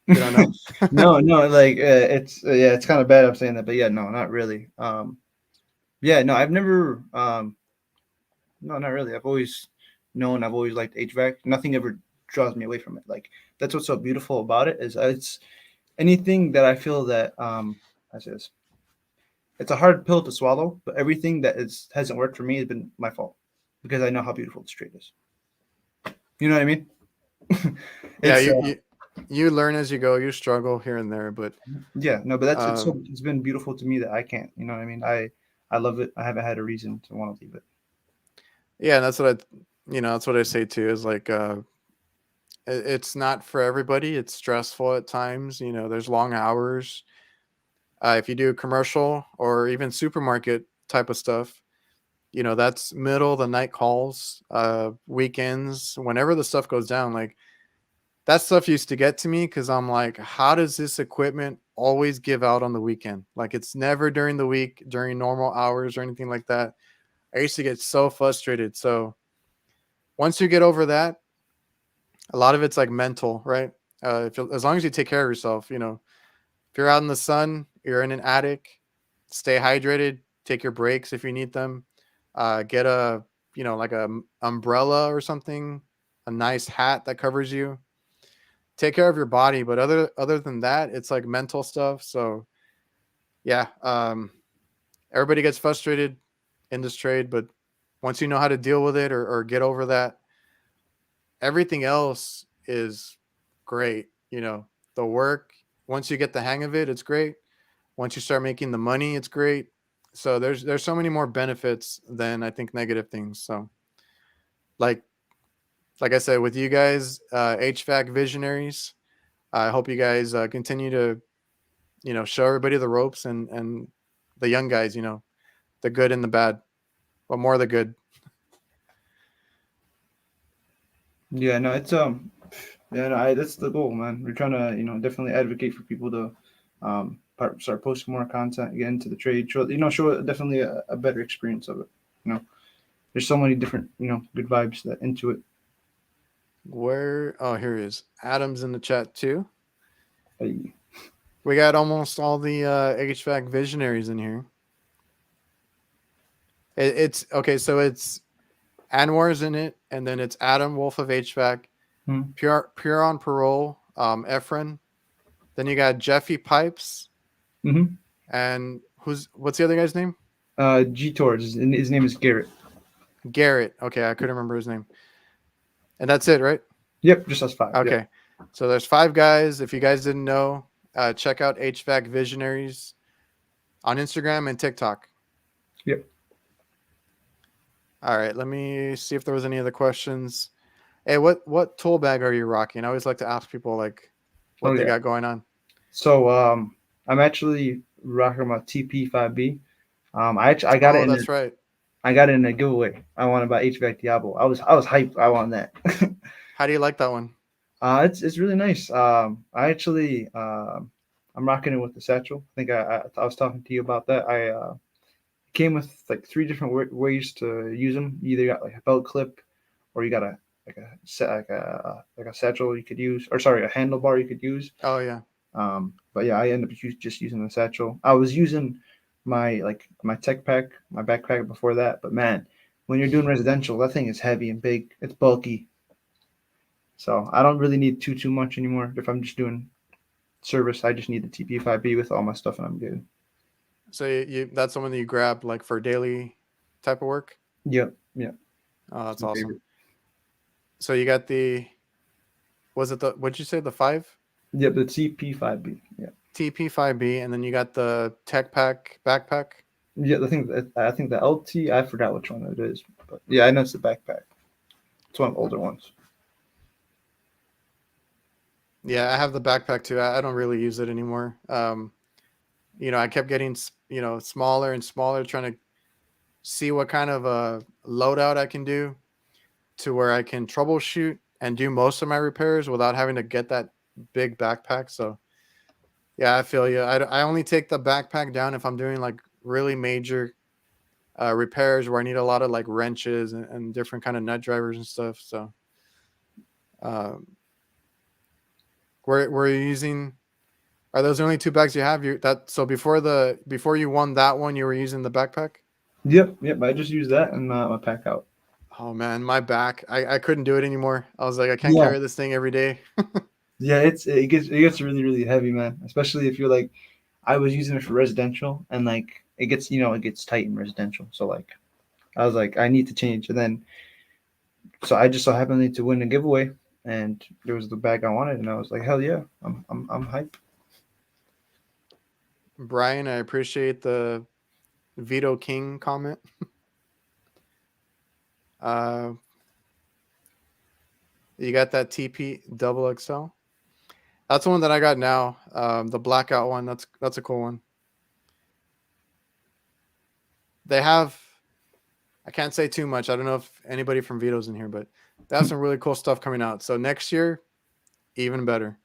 you don't know. No, no, like it's yeah, it's kind of bad I'm saying that, but yeah, no, not really. Yeah, no, I've never no, not really. I've always known, I've always liked HVAC. Nothing ever draws me away from it. Like that's what's so beautiful about it is it's anything that I feel that I say this. It's a hard pill to swallow, but everything that is hasn't worked for me has been my fault because I know how beautiful the street is. You know what I mean? Yeah, It's you learn as you go. You struggle here and there, but yeah, no, but that's um, it's been beautiful to me that I can't. You know what I mean? I love it. I haven't had a reason to want to leave it. yeah, that's what I say too. Is like, it's not for everybody. It's stressful at times. There's long hours. If you do commercial or even supermarket type of stuff, that's middle of the night calls, weekends, whenever the stuff goes down. Like that stuff used to get to me because I'm like, how does this equipment always give out on the weekend? Like it's never during the week, during normal hours or anything like that. I used to get so frustrated. So once you get over that, a lot of it's like mental, right? As long as you take care of yourself, if you're out in the sun, you're in an attic, stay hydrated, take your breaks if you need them. Get like umbrella or something, a nice hat that covers you. Take care of your body, but other than that, it's like mental stuff. So yeah, everybody gets frustrated in this trade, but once you know how to deal with it or get over that, everything else is great. The work, once you get the hang of it, it's great. Once you start making the money, it's great. So there's so many more benefits than I think negative things. So like I said, with you guys, HVAC visionaries, I hope you guys continue to show everybody the ropes, and the young guys, the good and the bad, but more the good. Yeah, no, it's yeah, no, that's the goal, man. We're trying to definitely advocate for people to start posting more content, get into the trade, show definitely a better experience of it. There's so many different good vibes that into it. Where? Oh, here he is. Adam's in the chat too. Hey. We got almost all the HVAC visionaries in here. It's okay. So it's Anwar's in it, and then it's Adam Wolf of HVAC, Hmm. Pure on Parole, Efren. Then you got Jeffy Pipes, Mm-hmm. and What's the other guy's name? G Torres. His name is Garrett. Garrett. Okay, I couldn't remember his name. And that's it, right? Yep, just us 5. Yep. Okay. So there's 5 guys. If you guys didn't know, check out HVAC Visionaries on Instagram and TikTok. Yep. All right. Let me see if there was any other questions. Hey, what tool bag are you rocking? I always like to ask people like what they got going on. So I'm actually rocking my TP5B. I got it. That's right. I got it in a giveaway. I won about HVAC Diablo. I was hyped. I won that. How do you like that one? It's really nice. I actually I'm rocking it with the satchel. I think I was talking to you about that. I came with like 3 different ways to use them. You either got like a belt clip, or you got a satchel you could use, or sorry, a handlebar you could use. Oh yeah. But yeah, I ended up just using the satchel. I was using my tech pack, my backpack before that. But man, when you're doing residential, that thing is heavy and big. It's bulky. So I don't really need too much anymore. If I'm just doing service, I just need the TP5B with all my stuff, and I'm good. So you that's the one that you grabbed like for daily type of work? Yep. Oh, that's awesome. Favorite. So you got what'd you say, the 5? Yep, the TP5B. Yeah. TP5B, and then you got the tech pack backpack. Yeah, I think the LT. I forgot which one it is, but yeah, I know it's the backpack. It's one of the older ones. Yeah, I have the backpack too. I don't really use it anymore. I kept getting smaller and smaller, trying to see what kind of a loadout I can do to where I can troubleshoot and do most of my repairs without having to get that big backpack. So yeah, I feel you. I only take the backpack down if I'm doing like really major repairs where I need a lot of like wrenches and different kind of nut drivers and stuff. So we're using, are those the only 2 bags you have? So before you won that one, you were using the backpack? Yep. I just used that and my pack out. Oh man, my back. I couldn't do it anymore. I was like, I can't carry this thing every day. Yeah, it gets really, really heavy, man. Especially if you're like, I was using it for residential, and like it gets tight in residential. So like, I was like, I need to change. And then, so I just so happened to win a giveaway, and there was the bag I wanted, and I was like, hell yeah, I'm hyped. Brian, I appreciate the Vito King comment. You got that TP double XL? That's the one that I got now. The blackout one. That's a cool one. They have, I can't say too much. I don't know if anybody from Vito's in here, but they have some really cool stuff coming out. So next year, even better.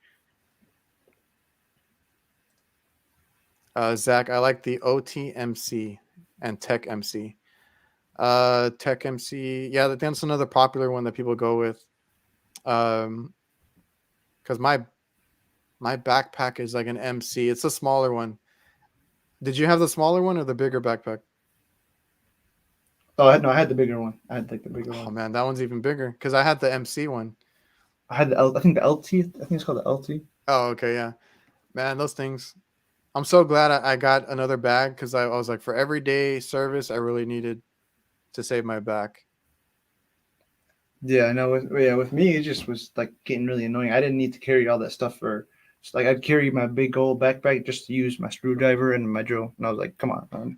Zach, I like the OTMC and Tech MC. Tech MC, yeah, that's another popular one that people go with. Because my backpack is like an MC. It's a smaller one. Did you have the smaller one or the bigger backpack? Oh no, I had the bigger one. I had like the bigger one. Oh man, that one's even bigger because I had the MC one. I had I think the LT. I think it's called the LT. Oh, okay, yeah. Man, those things. I'm so glad I got another bag because I was like, for everyday service, I really needed to save my back. Yeah, I know. With me, it just was like getting really annoying. I didn't need to carry all that stuff for. Just like I'd carry my big old backpack just to use my screwdriver and my drill, and I was like, "Come on, man."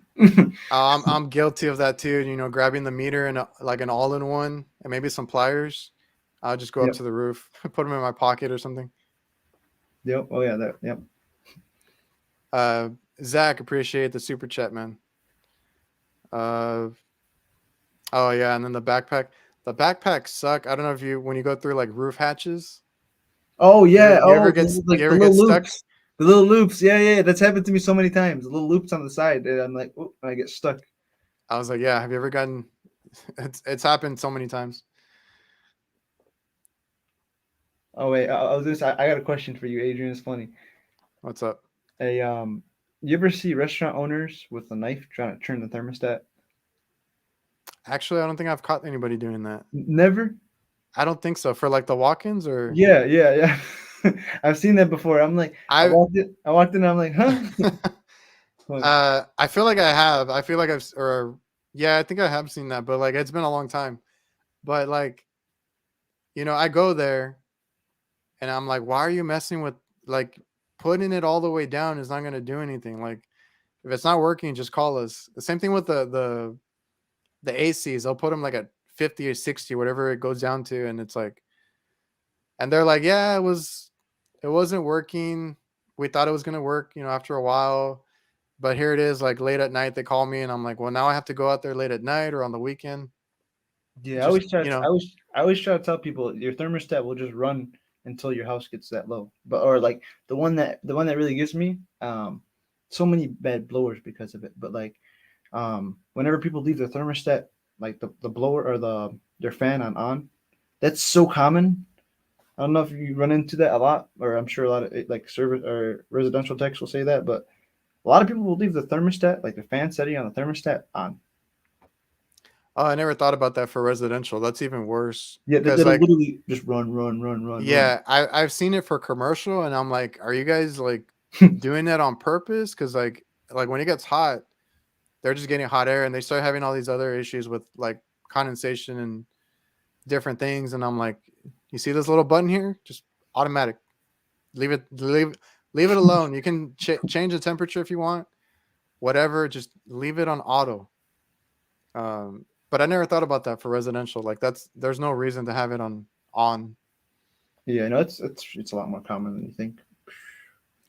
I'm guilty of that too. Grabbing the meter and like an all-in-one and maybe some pliers. I'll just go up to the roof, put them in my pocket or something. Yep. Oh yeah. That. Yep. Zach, appreciate the super chat, man. Oh yeah, and then the backpack. The backpacks suck. I don't know if when you go through like roof hatches. Oh yeah. You ever get stuck? The little loops. Yeah. That's happened to me so many times. The little loops on the side, and I'm like, oh, I get stuck. I was like, yeah. Have you ever gotten? It's happened so many times. Oh wait, I got a question for you, Adrian. It's funny. What's up? You ever see restaurant owners with a knife trying to turn the thermostat? Actually, I don't think I've caught anybody doing that. Never? I don't think so. For like the walk-ins or? Yeah. I've seen that before. I'm like, I walked in. I'm like, huh? I feel like I have. I feel like yeah, I think I have seen that, but like it's been a long time. But like, I go there and I'm like, why are you messing with, like, putting it all the way down is not going to do anything. Like, if it's not working, just call us. The same thing with the ACs. They'll put them like at 50 or 60, whatever it goes down to, and it's like, and they're like, yeah, it wasn't working. We thought it was going to work, after a while. But here it is, like late at night, they call me, and I'm like, well, now I have to go out there late at night or on the weekend. Yeah, Just, I always try to tell people your thermostat will just run until your house gets that low. But or like the one that really gives me so many bad blowers because of it. But like whenever people leave their thermostat, like the blower or their fan on, that's so common. I don't know if you run into that a lot, or I'm sure a lot of like service or residential techs will say that, but a lot of people will leave the thermostat, like the fan setting on the thermostat, on. oh, I never thought about that for residential. That's even worse Yeah, because, that'll like, literally just run. yeah, I've seen it for commercial, and I'm like, are you guys like doing that on purpose? Because like when it gets hot, they're just getting hot air, and they start having all these other issues with like condensation and different things. And I'm like, you see this little button here? Just automatic. Leave it alone. You can change the temperature if you want, whatever. Just leave it on auto. But I never thought about that for residential. Like there's no reason to have it on. Yeah, no, it's a lot more common than you think.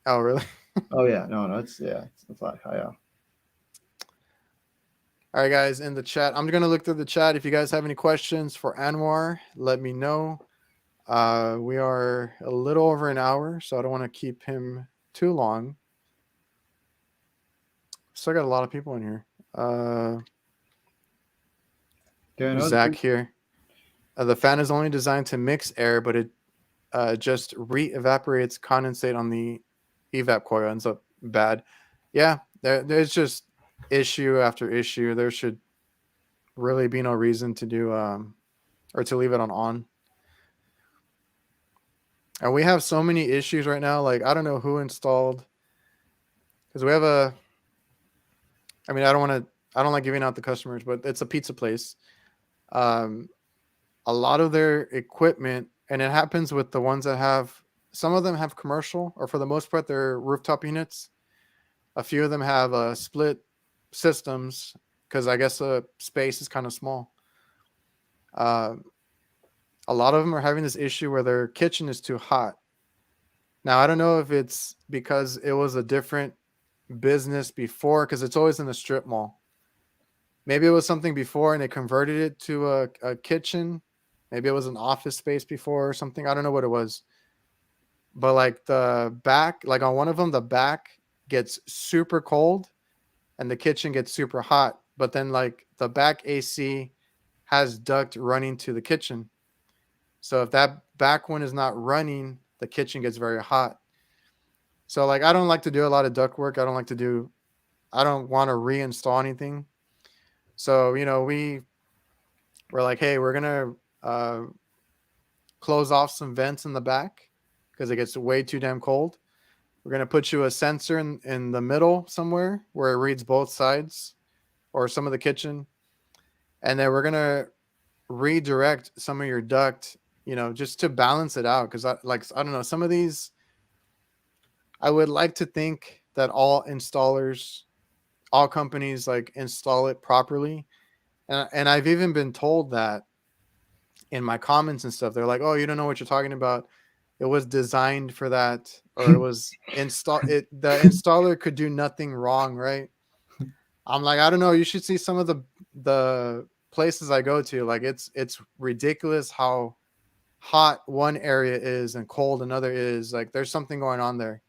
Oh, really? Oh yeah, no, it's a lot higher. All right, guys, in the chat, I'm gonna look through the chat. If you guys have any questions for Anwar, let me know. We are a little over an hour, so I don't want to keep him too long. Still got a lot of people in here. Yeah, no, Zach here. The fan is only designed to mix air, but it just re-evaporates condensate on the evap coil. Ends up bad. Yeah, there's just issue after issue. There should really be no reason to do or to leave it on. And we have so many issues right now. Like, I don't know who installed, because we have I mean, I don't like giving out the customers, but it's a pizza place. Um, a lot of their equipment, and it happens with the ones that some of them have commercial, or for the most part, they're rooftop units. A few of them have split systems because I guess the space is kind of small. A lot of them are having this issue where their kitchen is too hot. Now, I don't know if it's because it was a different business before, because it's always in the strip mall. Maybe it was something before and they converted it to a kitchen. Maybe it was an office space before or something. I don't know what it was. But like the back, like on one of them, the back gets super cold and the kitchen gets super hot. But then like the back AC has duct running to the kitchen. So if that back one is not running, the kitchen gets very hot. So like I don't like to do a lot of duct work. I don't want to reinstall anything. So, we're like, hey, we're going to close off some vents in the back because it gets way too damn cold. We're going to put you a sensor in the middle somewhere where it reads both sides or some of the kitchen. And then we're going to redirect some of your duct, just to balance it out. Because I don't know, some of these, I would like to think that all companies like install it properly. And I've even been told that in my comments and stuff. They're like, oh, you don't know what you're talking about. It was designed for that, or it was the installer could do nothing wrong, right? I'm like, I don't know. You should see some of the places I go to. Like it's ridiculous how hot one area is and cold another is. Like there's something going on there.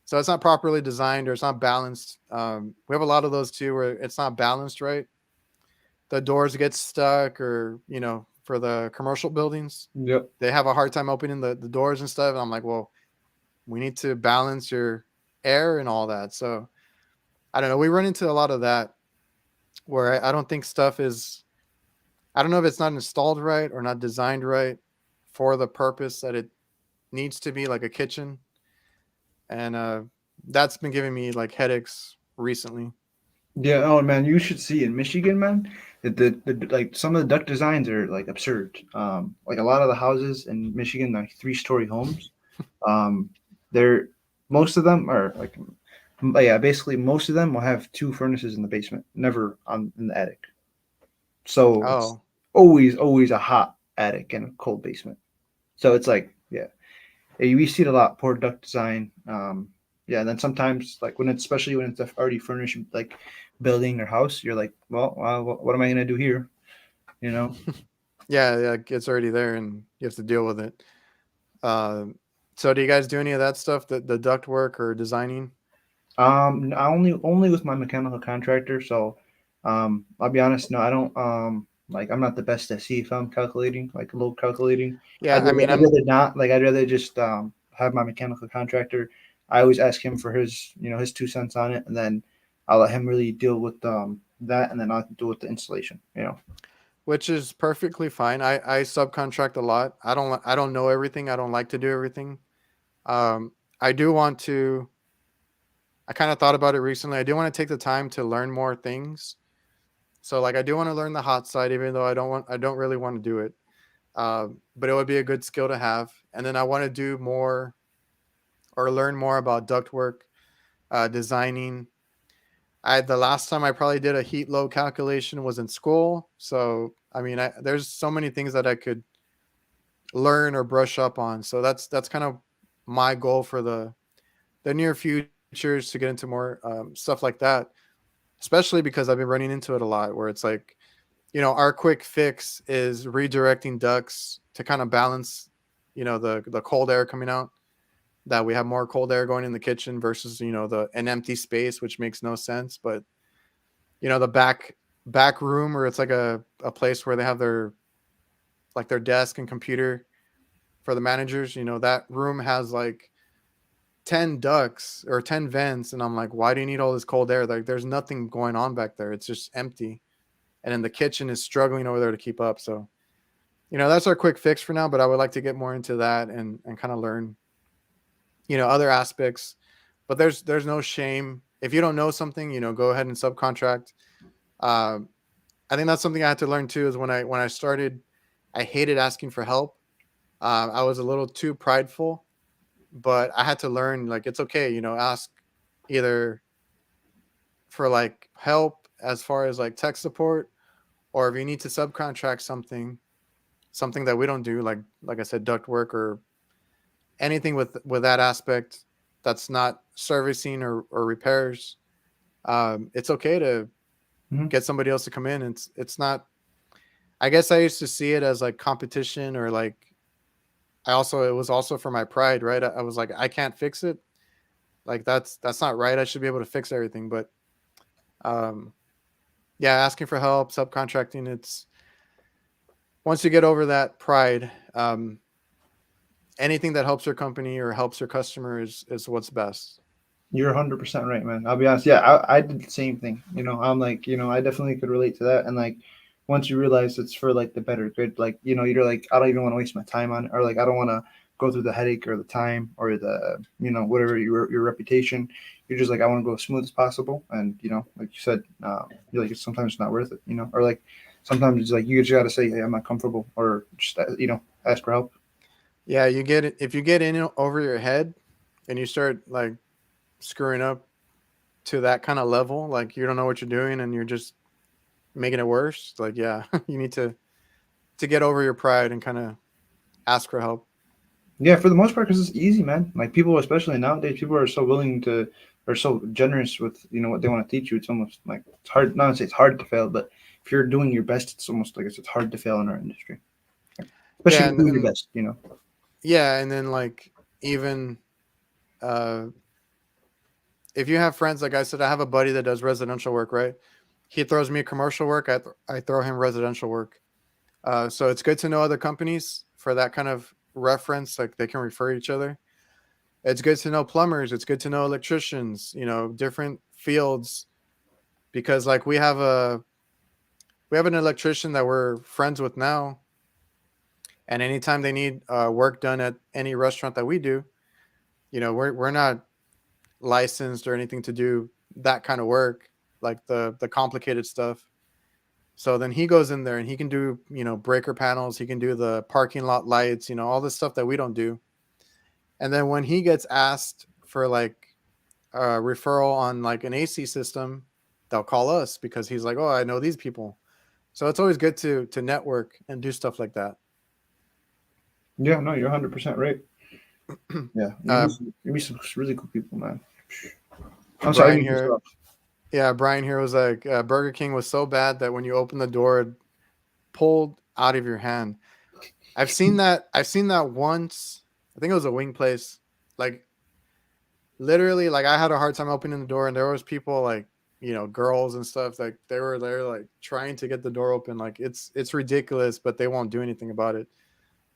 So it's not properly designed or it's not balanced. We have a lot of those too where it's not balanced right. The doors get stuck, or for the commercial buildings, Yep. they have a hard time opening the doors and stuff. And I'm like, well, we need to balance your air and all that. So I don't know. We run into a lot of that where I don't think I don't know if it's not installed right or not designed right for the purpose that it needs to be, like a kitchen. And that's been giving me like headaches recently. Yeah, oh man, you should see in Michigan, man. The like some of the duct designs are like absurd. Like a lot of the houses in Michigan, like 3-story homes. Um, they're most of them are like, yeah, basically most of them will have 2 furnaces in the basement, never on in the attic. So it's Oh, always a hot attic and a cold basement. So it's like, yeah, yeah, we see it a lot. Poor duct design. Yeah, and then sometimes like when it's especially when it's a already furnished like building or house, you're like, well, what am I gonna do here? You know. yeah, yeah, it's already there, and you have to deal with it. Uh, so, do you guys do any of that stuff, the duct work or designing? I only with my mechanical contractor. So, I'll be honest. No, I don't. Like I'm not the best at CFM calculating, like load calculating. Yeah, I mean, I'd rather not. Like I'd rather just have my mechanical contractor. I always ask him for his, his 2 cents on it, and then I'll let him really deal with that, and then I'll deal with the installation. which is perfectly fine. I subcontract a lot. I don't know everything. I don't like to do everything. I do want to. I kind of thought about it recently. I do want to take the time to learn more things. So like I do want to learn the hot side, even though I don't really want to do it. But it would be a good skill to have. And then I want to do more or learn more about ductwork, designing. The last time I probably did a heat load calculation was in school. So I mean, there's so many things that I could learn or brush up on. So that's kind of my goal for the near future is to get into more stuff like that. Especially because I've been running into it a lot, where it's like, our quick fix is redirecting ducts to kind of balance, the cold air coming out. That we have more cold air going in the kitchen versus the an empty space, which makes no sense. But the back room, where it's like a place where they have their desk and computer for the managers. That room has like 10 ducts or 10 vents, and I'm like, why do you need all this cold air? Like, there's nothing going on back there. It's just empty, and then the kitchen is struggling over there to keep up. So that's our quick fix for now. But I would like to get more into that and kind of learn other aspects. But there's no shame if you don't know something. Go ahead and subcontract. um, I think that's something I had to learn too. Is when I started, I hated asking for help. I was a little too prideful, but I had to learn, like, it's okay. Ask either for like help as far as like tech support, or if you need to subcontract something that we don't do, like I said, duct work or anything with that aspect that's not servicing or repairs. It's okay to Hmm. get somebody else to come in. It's not. I guess I used to see it as like competition, or like it was also for my pride, right? I was like, I can't fix it. Like that's not right. I should be able to fix everything. But um, yeah, asking for help, subcontracting. It's once you get over that pride, anything that helps your company or helps your customer is what's best. You're 100% right, man. I'll be honest. Yeah, I did the same thing. I'm like, I definitely could relate to that. And like, once you realize it's for like the better good, like, you're like, I don't even want to waste my time on it, or like, I don't want to go through the headache or the time or the, whatever your reputation. You're just like, I want to go as smooth as possible. And like you said, you're like, it's sometimes not worth it, or like sometimes it's like you just got to say, hey, I'm not comfortable, or just ask for help. Yeah, you get it if you get in over your head and you start like screwing up to that kind of level, like you don't know what you're doing and you're just making it worse. Like, yeah, you need to get over your pride and kind of ask for help. Yeah, for the most part, because it's easy, man. Like people, especially nowadays, people are so willing to, are so generous with what they want to teach you. It's almost like it's hard. Not to say it's hard to fail, but if you're doing your best, it's almost like it's hard to fail in our industry, especially Yeah, if you're doing your best. yeah, and then like even uh if you have friends, like I said, I have a buddy that does residential work, right? He throws me commercial work, I throw him residential work. So it's good to know other companies for that kind of reference, like they can refer each other. It's good to know plumbers, it's good to know electricians, different fields, because like we have an electrician that we're friends with now, and anytime they need work done at any restaurant that we do, we're not licensed or anything to do that kind of work, like the complicated stuff. So then he goes in there and he can do, breaker panels, he can do the parking lot lights, all this stuff that we don't do. And then when he gets asked for like a referral on like an AC system, they'll call us because he's like, "Oh, I know these people." So it's always good to network and do stuff like that. Yeah, no, you're 100% right. Yeah, uh, you meet some really cool people, man. I'm sorry, I Brian didn't mean to here, interrupt. yeah, Brian here was like, Burger King was so bad that when you open the door, it pulled out of your hand. I've seen that once. I think it was a wing place. Like literally, like I had a hard time opening the door, and there was people like, girls and stuff, like they were there like trying to get the door open. Like it's ridiculous, but they won't do anything about it.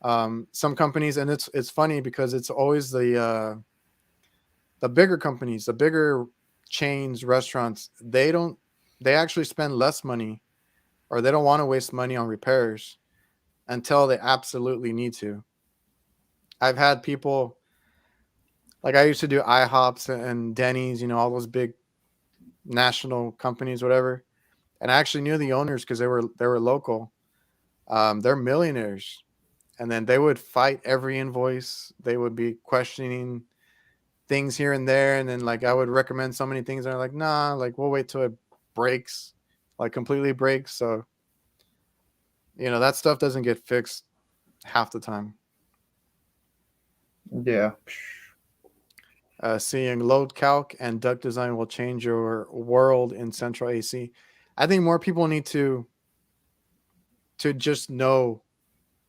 Some companies, and it's funny because it's always the bigger companies, the bigger chains, restaurants. They actually spend less money, or they don't want to waste money on repairs until they absolutely need to. I've had people, like I used to do IHOPs and Denny's, all those big national companies, whatever. And I actually knew the owners because they were local. They're millionaires, and then they would fight every invoice. They would be questioning things here and there, and then like I would recommend so many things, and they're like, "Nah, like we'll wait till it breaks, like completely breaks." So that stuff doesn't get fixed half the time. Yeah, Seeing load calc and duct design will change your world in central AC. I think more people need to just know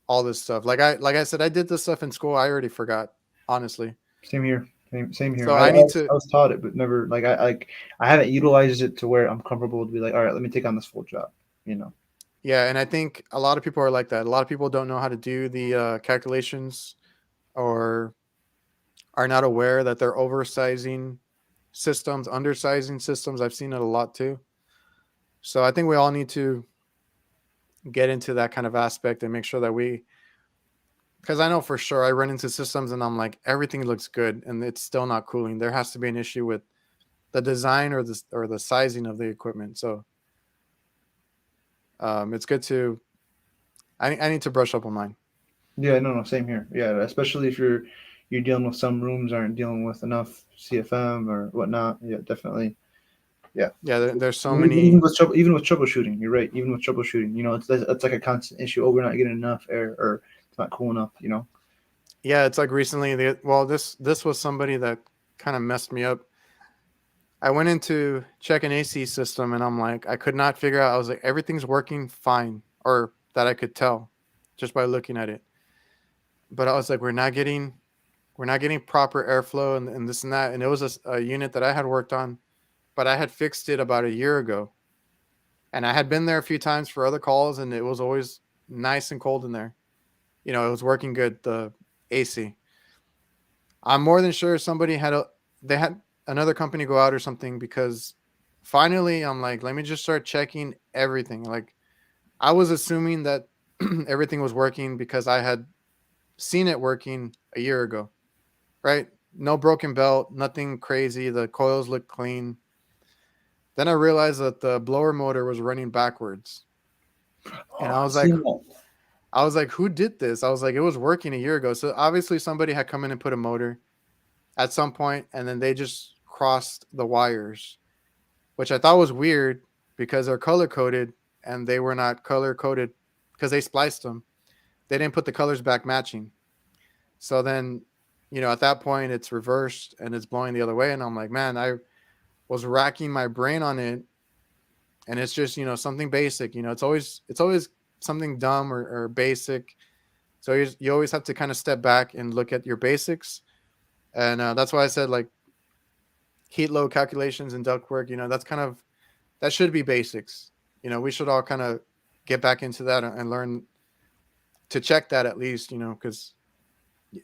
all this stuff. Like I said, I did this stuff in school. I already forgot, honestly. same here. Same here. So I need I to, was taught it, but never I haven't utilized it to where I'm comfortable to be like, all right, let me take on this full job. You know. yeah. And I think a lot of people are like that. A lot of people don't know how to do the calculations, or are not aware that they're oversizing systems, undersizing systems. I've seen it a lot too. So I think we all need to get into that kind of aspect and make sure that because I know for sure I run into systems and I'm like, everything looks good and it's still not cooling. There has to be an issue with the design or the sizing of the equipment. So it's good to, I need to brush up on mine. Yeah, no, same here. Yeah, especially if you're dealing with some rooms aren't dealing with enough CFM or whatnot. Yeah, definitely. Yeah. Yeah, there's so Even many. with even with troubleshooting, you're right. Even with troubleshooting, it's like a constant issue. Oh, we're not getting enough air, or it's not cool enough. Yeah, it's like recently. Well, this was somebody that kind of messed me up. I went into check an AC system and I'm like, I could not figure out. I was like, everything's working fine, or that I could tell just by looking at it. But I was like, we're not getting proper airflow and this and that. And it was a unit that I had worked on, but I had fixed it about a year ago. And I had been there a few times for other calls, and it was always nice and cold in there. It was working good, the AC. I'm more than sure they had another company go out or something, because finally I'm like, let me just start checking everything. Like I was assuming that everything was working because I had seen it working a year ago, right? No broken belt, nothing crazy. The coils look clean. Then I realized that the blower motor was running backwards. And Oh, I've seen that. I was like, who did this? I was like, it was working a year ago. So obviously somebody had come in and put a motor at some point, and then they just crossed the wires, which I thought was weird because they're color coded and they were not color coded because they spliced them. They didn't put the colors back matching. So then, at that point it's reversed and it's blowing the other way. And I'm like, man, I was racking my brain on it. And it's just, something basic, it's always something dumb or basic. So you always have to kind of step back and look at your basics. And that's why I said like heat load calculations and ductwork, that should be basics. We should all kind of get back into that and learn to check that at least, because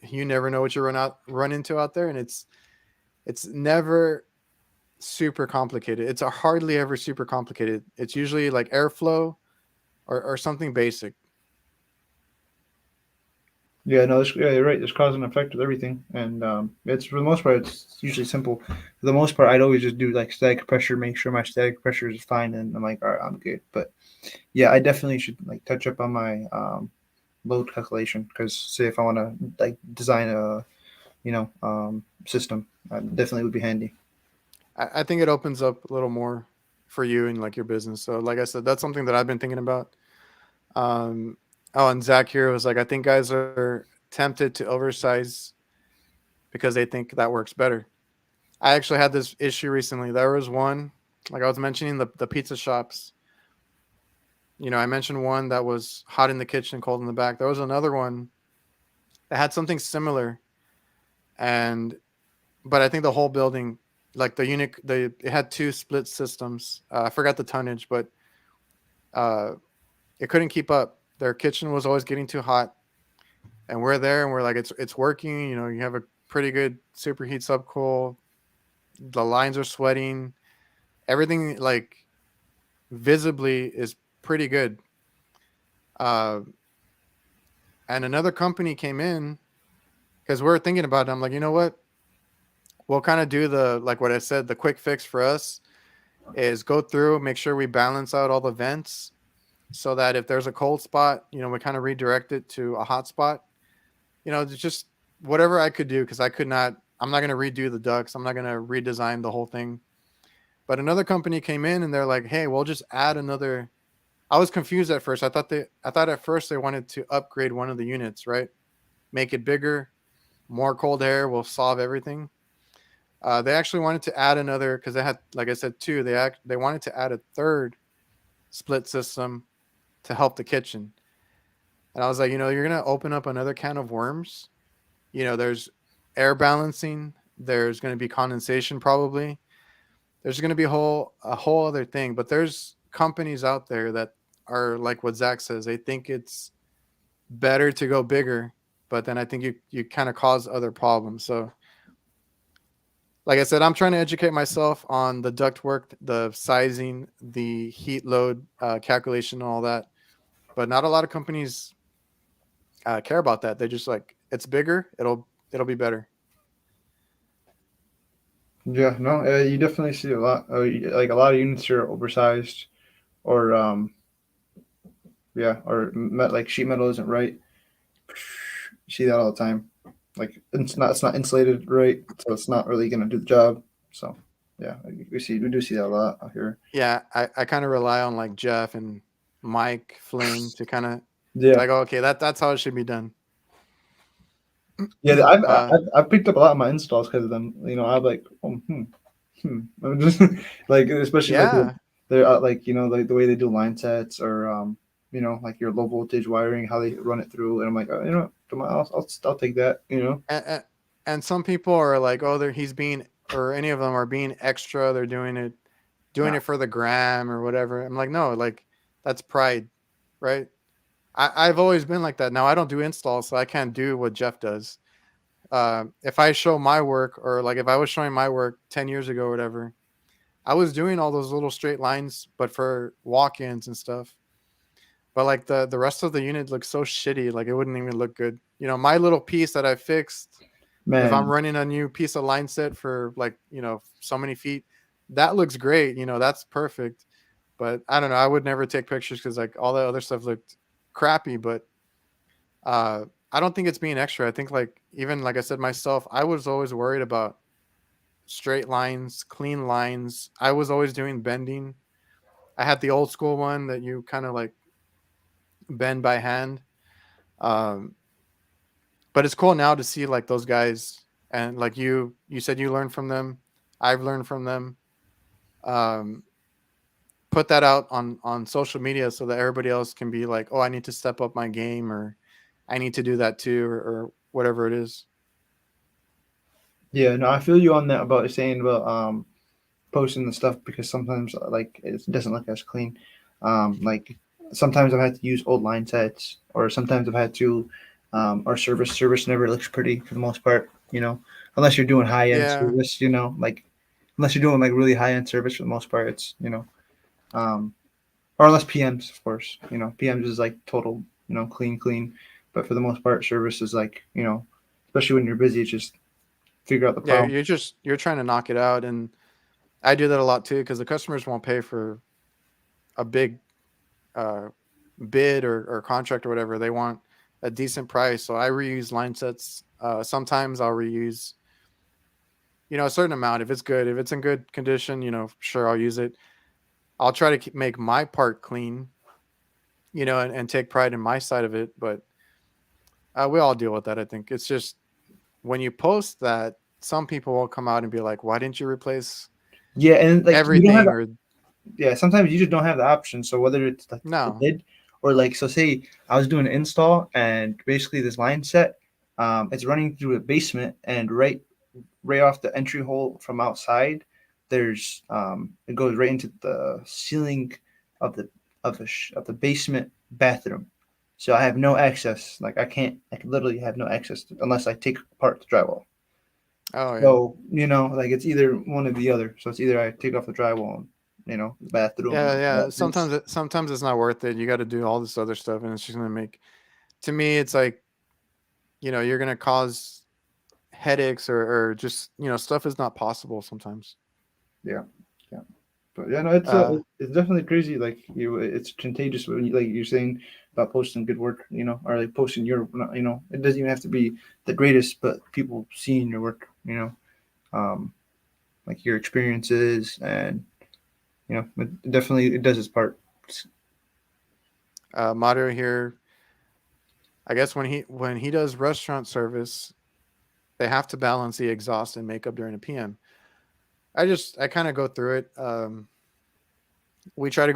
you never know what you run into out there, and it's never super complicated. It's a hardly ever super complicated. It's usually like airflow or something basic. Yeah, no, yeah, you're right. There's cause and effect with everything, and it's for the most part, it's usually simple. For the most part, I'd always just do like static pressure, make sure my static pressure is fine, and I'm like, all right, I'm good. But yeah, I definitely should like touch up on my load calculation because say if I want to like design a system, definitely would be handy. I think it opens up a little more for you and like your business. So like I said, that's something that I've been thinking about. Um, oh, and Zach here was like, I think guys are tempted to oversize because they think that works better. I actually had this issue recently. There was one, like I was mentioning the pizza shops. I mentioned one that was hot in the kitchen, cold in the back. There was another one that had something similar, and but I think the whole building, like it had two split systems. I forgot the tonnage, but uh, it couldn't keep up. Their kitchen was always getting too hot, and we're there, and we're like, it's working. You have a pretty good superheat subcool. The lines are sweating. Everything like visibly is pretty good. Uh, and another company came in because we are thinking about it. I'm like, you know what? We'll kind of do the like what I said. The quick fix for us is go through, make sure we balance out all the vents so that if there's a cold spot, we kind of redirect it to a hot spot. It's just whatever I could do because I could not. I'm not going to redo the ducts. I'm not going to redesign the whole thing. But another company came in and they're like, "Hey, we'll just add another." I was confused at first. I thought at first they wanted to upgrade one of the units, right? Make it bigger, more cold air will solve everything. They actually wanted to add another because they had, like I said, two. They wanted to add a third split system to help the kitchen. And I was like, you're gonna open up another can of worms. There's air balancing. There's gonna be condensation probably. There's gonna be a whole other thing. But there's companies out there that are like what Zach says. They think it's better to go bigger, but then I think you kind of cause other problems. So like I said, I'm trying to educate myself on the duct work, the sizing, the heat load calculation, and all that. But not a lot of companies care about that. They just like it's bigger, it'll be better. Yeah, no, you definitely see a lot. Like a lot of units are oversized, or yeah, or like sheet metal isn't right. You see that all the time. Like it's not insulated right, so it's not really gonna do the job. So yeah, we do see that a lot out here. Yeah, I kind of rely on like Jeff and Mike Flynn to kind of be Yeah, like, oh, okay, that's how it should be done. yeah. I've uh, I've, I've picked up a lot of my installs because of them. I'm like, oh, I'm just like, especially like yeah, they're like like the way they do line sets or like your low voltage wiring, how they run it through, and I'm like, come on, I'll take that. and, and some people are like, oh, he's being, or any of them are being extra. They're doing Nah, it for the gram or whatever. I'm like, no, like that's pride, right? I've always been like that. Now I don't do installs, so I can't do what Jeff does. If I show my work, or like if I was showing my work 10 years ago or whatever, I was doing all those little straight lines, but for walk-ins and stuff. But like the rest of the unit looks so shitty, like it wouldn't even look good. My little piece that I fixed, if I'm man, running a new piece of line set for like, so many feet, that looks great. That's perfect. But I don't know. I would never take pictures because like all the other stuff looked crappy. But I don't think it's being extra. I think like even like I said myself, I was always worried about straight lines, clean lines. I was always doing bending. I had the old school one that you kind of like bend by hand. Um, but it's cool now to see like those guys, and like you said you learned from them. I've learned from them. Um, put that out on social media so that everybody else can be like, oh, I need to step up my game, or I need to do that too, or whatever it is. yeah, no, I feel you on that about saying about posting the stuff because sometimes like it doesn't look as clean. Like sometimes I've had to use old line sets, or sometimes I've had to, our service never looks pretty for the most part. Unless you're doing high end Yeah, service. Like unless you're doing like really high end service for the most part, it's um, or unless PMs, of course. PMs is like total clean. But for the most part, service is like, especially when you're busy, it's just figure out the Yeah, problem. you're trying to knock it out, and I do that a lot too because the customers won't pay for a big uh, bid or contract or whatever. They want a decent price, so I reuse line sets. Sometimes I'll reuse, a certain amount if it's good. If it's in good condition, sure I'll use it. I'll try to make my part clean, and take pride in my side of it. But we all deal with that. I think it's just when you post that, some people will come out and be like, "Why didn't you replace Yeah, and like you don't have everything?" Or yeah, sometimes you just don't have the option. So whether it's like the no, lid or like, so say I was doing an install and basically this line set, it's running through a basement, and right off the entry hole from outside, there's it goes right into the ceiling of the basement bathroom. So I have no access. Like I can literally have no access unless I take apart the drywall. oh yeah, So, like it's either one or the other. So it's either I take off the drywall and, the bathroom yeah, and yeah. that this. Sometimes it's not worth it. You got to do all this other stuff, and it's just gonna make. To me, it's like you're gonna cause headaches or just stuff is not possible sometimes. Yeah. Yeah. But yeah, no, Uh, it's definitely crazy. Like it's contagious when like you're saying about posting good work, or like posting your, it doesn't even have to be the greatest, but people seeing your work, um, like your experiences, and it definitely it does its part. Mario here, I guess when he does restaurant service, they have to balance the exhaust and makeup during a PM. I kind of go through it. We try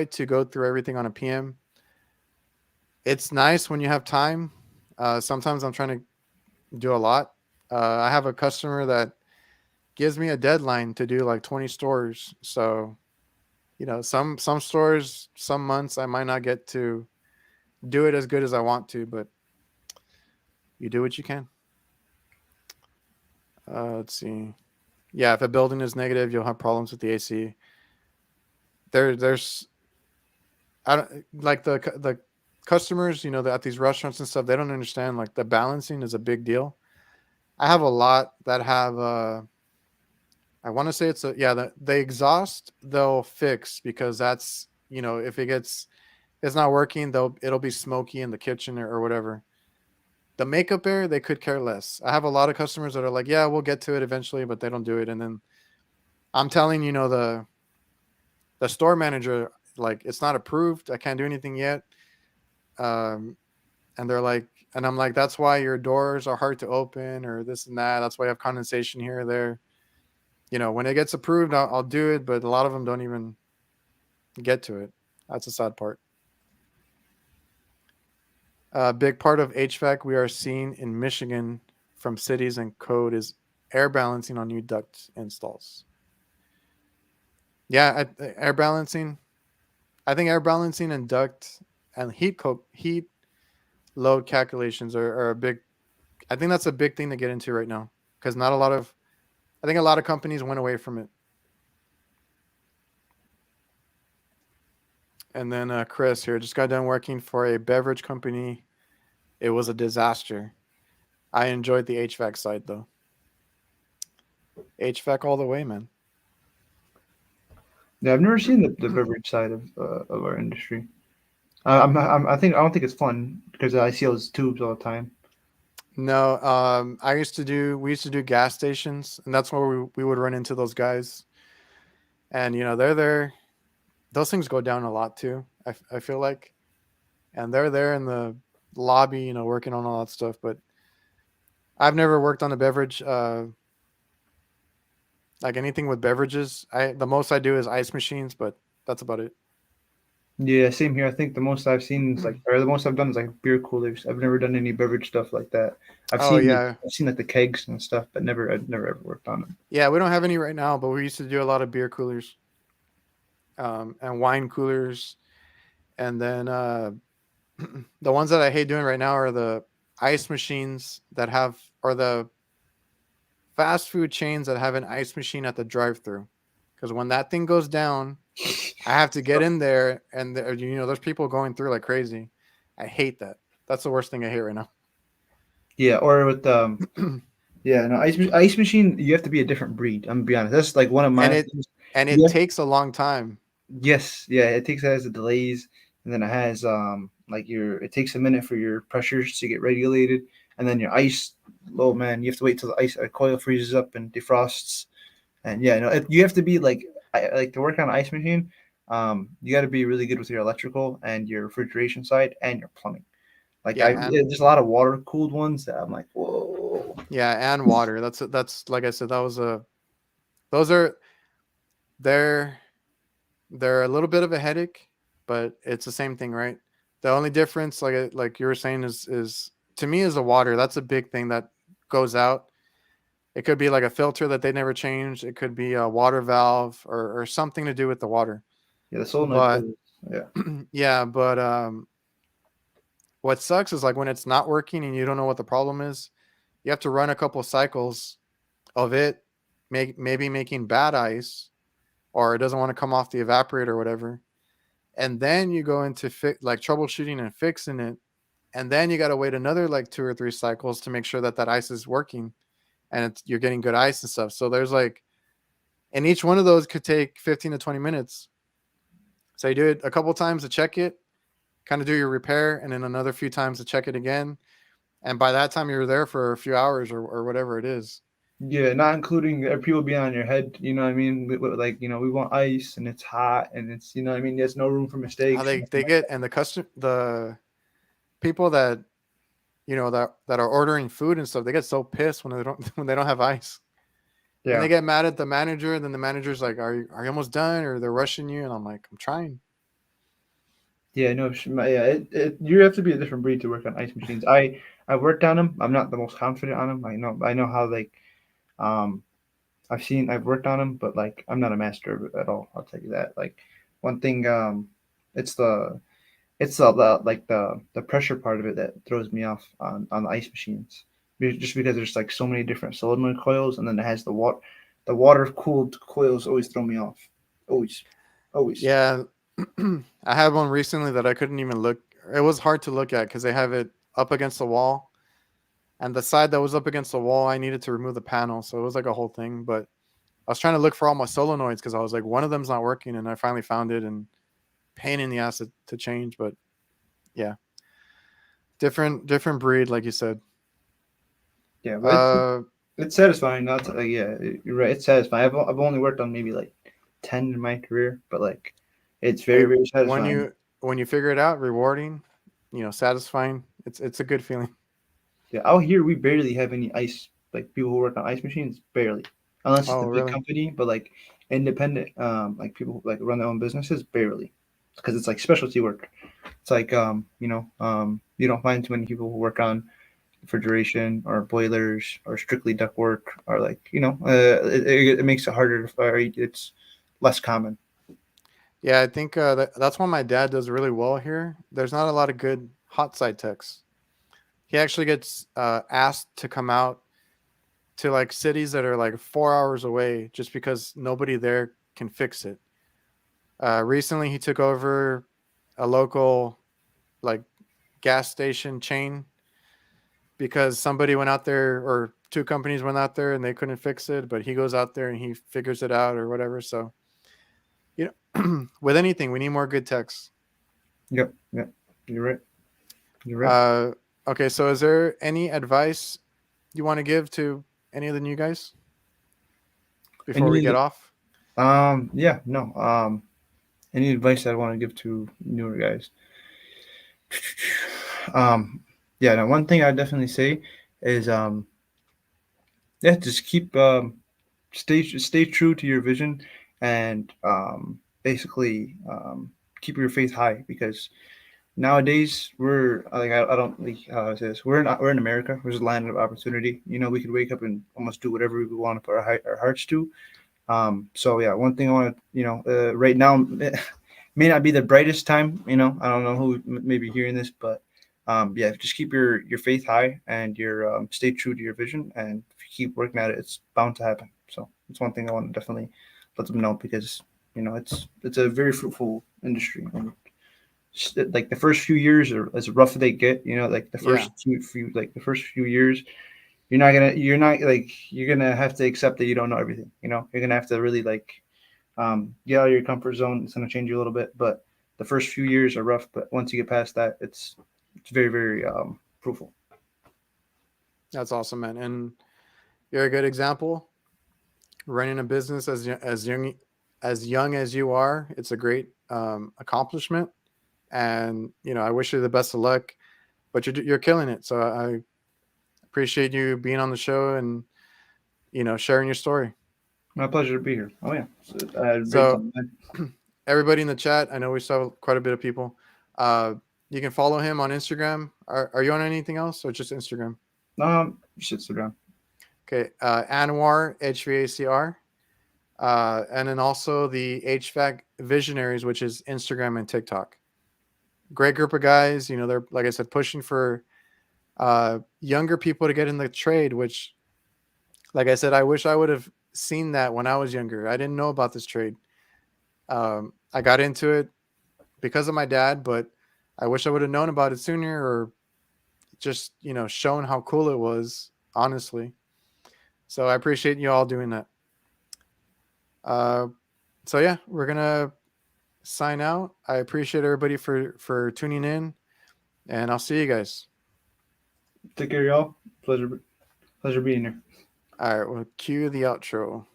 to go through everything on a PM. It's nice when you have time. Sometimes I'm trying to do a lot. I have a customer that gives me a deadline to do like 20 stores. So, some stores, some months I might not get to do it as good as I want to, but you do what you can. Let's see. Yeah, if a building is negative, you'll have problems with the AC. There's I don't like the customers, at these restaurants and stuff. They don't understand like the balancing is a big deal. I have a lot that have I want to say the exhaust they'll fix because that's if it's not working, it'll be smoky in the kitchen or whatever. The makeup air they could care less. I have a lot of customers that are like, yeah, we'll get to it eventually, but they don't do it. And then I'm telling the store manager like it's not approved. I can't do anything yet. Um, and they're like, and I'm like, that's why your doors are hard to open or this and that. That's why you have condensation here or there. When it gets approved, I'll do it, but a lot of them don't even get to it. That's a sad part. A big part of HVAC we are seeing in Michigan from cities and code is air balancing on new duct installs. Yeah, air balancing. I think air balancing and duct and heat load calculations are a big. I think that's a big thing to get into right now because not a lot of. I think a lot of companies went away from it. And then Chris here just got done working for a beverage company. It was a disaster. I enjoyed the HVAC side though. HVAC all the way, man. Yeah, I've never seen the beverage side of our industry. I don't think it's fun because I see those tubes all the time. No, we used to do gas stations, and that's where we would run into those guys. And they're there. Those things go down a lot too. I feel like, and they're there in the lobby, working on all that stuff. But I've never worked on a beverage, like anything with beverages. The most I do is ice machines, but that's about it. Yeah, same here. I think the most I've seen is like, or the most I've done is like beer coolers. I've never done any beverage stuff like that. Oh yeah, I've seen like the kegs and stuff, but I've never ever worked on them. yeah. We don't have any right now, but we used to do a lot of beer coolers, and wine coolers, and then the ones that I hate doing right now are the ice machines that have, or the fast food chains that have an ice machine at the drive-through. Because when that thing goes down, I have to get in there, and there's people going through like crazy. I hate that. That's the worst thing I hate right now. Yeah, or with yeah, no, ice machine. You have to be a different breed. I'm gonna be honest. That's like one of and my it things. and it Yeah. takes a long time. Yes. Yeah. It has the delays, and then it has like your. It takes a minute for your pressures to get regulated, and then your ice. Oh man, you have to wait till the ice coil freezes up and defrosts. And yeah, no, you have to be like to work on an ice machine. You got to be really good with your electrical and your refrigeration side and your plumbing. Like Yeah, there's a lot of water cooled ones that I'm like, whoa. and water. That's like I said. That was a those are they're they're a little bit of a headache, but it's the same thing, right? The only difference, like you were saying, is to me is the water. That's a big thing that goes out. It could be like a filter that they never changed. It could be a water valve or something to do with the water. Yeah, the solenoid But coils. Yeah, yeah, but what sucks is like when it's not working and you don't know what the problem is. You have to run a couple cycles of it, maybe making bad ice, or it doesn't want to come off the evaporator or whatever. And then you go into like troubleshooting and fixing it, and then you got to wait another like 2 or 3 cycles to make sure that that ice is working and you're getting good ice and stuff. So there's like, and each one of those could take 15 to 20 minutes. So you do it a couple times to check it, kind of do your repair, and then another few times to check it again. And by that time, you're there for a few hours or whatever it is. yeah, not including people being on your head. You know what I mean? Like we want ice and it's hot and it's what I mean. There's no room for How mistakes. they get, and the people that that are ordering food and stuff, they get so pissed when they don't when they don't have ice. And Yeah, they get mad at the manager, and then the manager's like, are you almost done?" Or they're rushing you, and I'm like, "I'm trying." yeah, no, yeah. You have to be a different breed to work on ice machines. I worked on them. I'm not the most confident on them. I know how um I've worked on them, but like I'm not a master of it at all. I'll tell you that. Like one thing, it's the pressure part of it that throws me off on the ice machines. Just because there's like so many different solenoid coils, and then it has the water cooled coils always throw me off. Always, always. Yeah, I had one recently that I couldn't even look. It was hard to look at because they have it up against the wall, and the side that was up against the wall, I needed to remove the panel, so it was like a whole thing. But I was trying to look for all my solenoids because I was like, one of them's not working, and I finally found it, and pain in the ass to change. But yeah, different breed, like you said. Yeah, but Uh, it's satisfying. Not to, yeah, you're right. It's satisfying. I've only worked on maybe like 10 in my career, but like it's very hey, very when satisfying. you figure it out, rewarding, satisfying. It's a good feeling. Yeah, out here we barely have any ice like people who work on ice machines barely, unless it's Oh, a big really? company. But like independent, like people who like run their own businesses barely, because it's like specialty work. It's like you don't find too many people who work on refrigeration or boilers or strictly duct work or like it makes it harder to fire. It's less common. Yeah, I think that's why my dad does really well here. There's not a lot of good hot side techs. He actually gets asked to come out to like cities that are like 4 hours away just because nobody there can fix it. Recently, he took over a local like gas station chain because somebody went out there or two companies went out there and they couldn't fix it, but he goes out there and he figures it out or whatever. So, with anything, we need more good techs. Yep, yep. You're right. You're right. Uh, okay, so is there any advice you want to give to any of the new guys before we get Any off? yeah, no. Any advice I want to give to newer guys? Um, yeah, no, one thing I definitely say is yeah, just keep stay true to your vision and basically keep your faith high because nowadays we're like I don't like how I say this. We're in America. We're just a land of opportunity. We could wake up and almost do whatever we want to put our hearts to. So yeah, one thing I want to right now may not be the brightest time. I don't know who may be hearing this, but yeah, just keep your faith high and your stay true to your vision, and if you keep working at it, it's bound to happen. So it's one thing I want to definitely let them know because it's a very fruitful industry, and like the first few years are as rough as they get. You know, like the Yeah. first few years, you're gonna have to accept that you don't know everything. You know, you're gonna have to really get out of your comfort zone. It's gonna change you a little bit, but the first few years are rough. But once you get past that, it's very very fruitful. That's awesome, man. And you're a good example. Running a business as young as you are, it's a great accomplishment. And I wish you the best of luck. But you're killing it. So I appreciate you being on the show and sharing your story. My pleasure to be here. Oh yeah, I had a great So time. everybody in the chat, I know we saw quite a bit of people. You can follow him on Instagram. Are you on anything else or just Instagram? Shit, sit down. Okay, Anwar HVACR, and then also the HVAC Visionaries, which is Instagram and TikTok. Great group of guys. They're, like I said, pushing for younger people to get in the trade. Which, like I said, I wish I would have seen that when I was younger. I didn't know about this trade. I got into it because of my dad, but I wish I would have known about it sooner, or just shown how cool it was. Honestly, so I appreciate you all doing that. Uh, so yeah, we're gonna sign out. I appreciate everybody for tuning in, and I'll see you guys. Take care, y'all. Pleasure being here. All right, we'll cue the outro.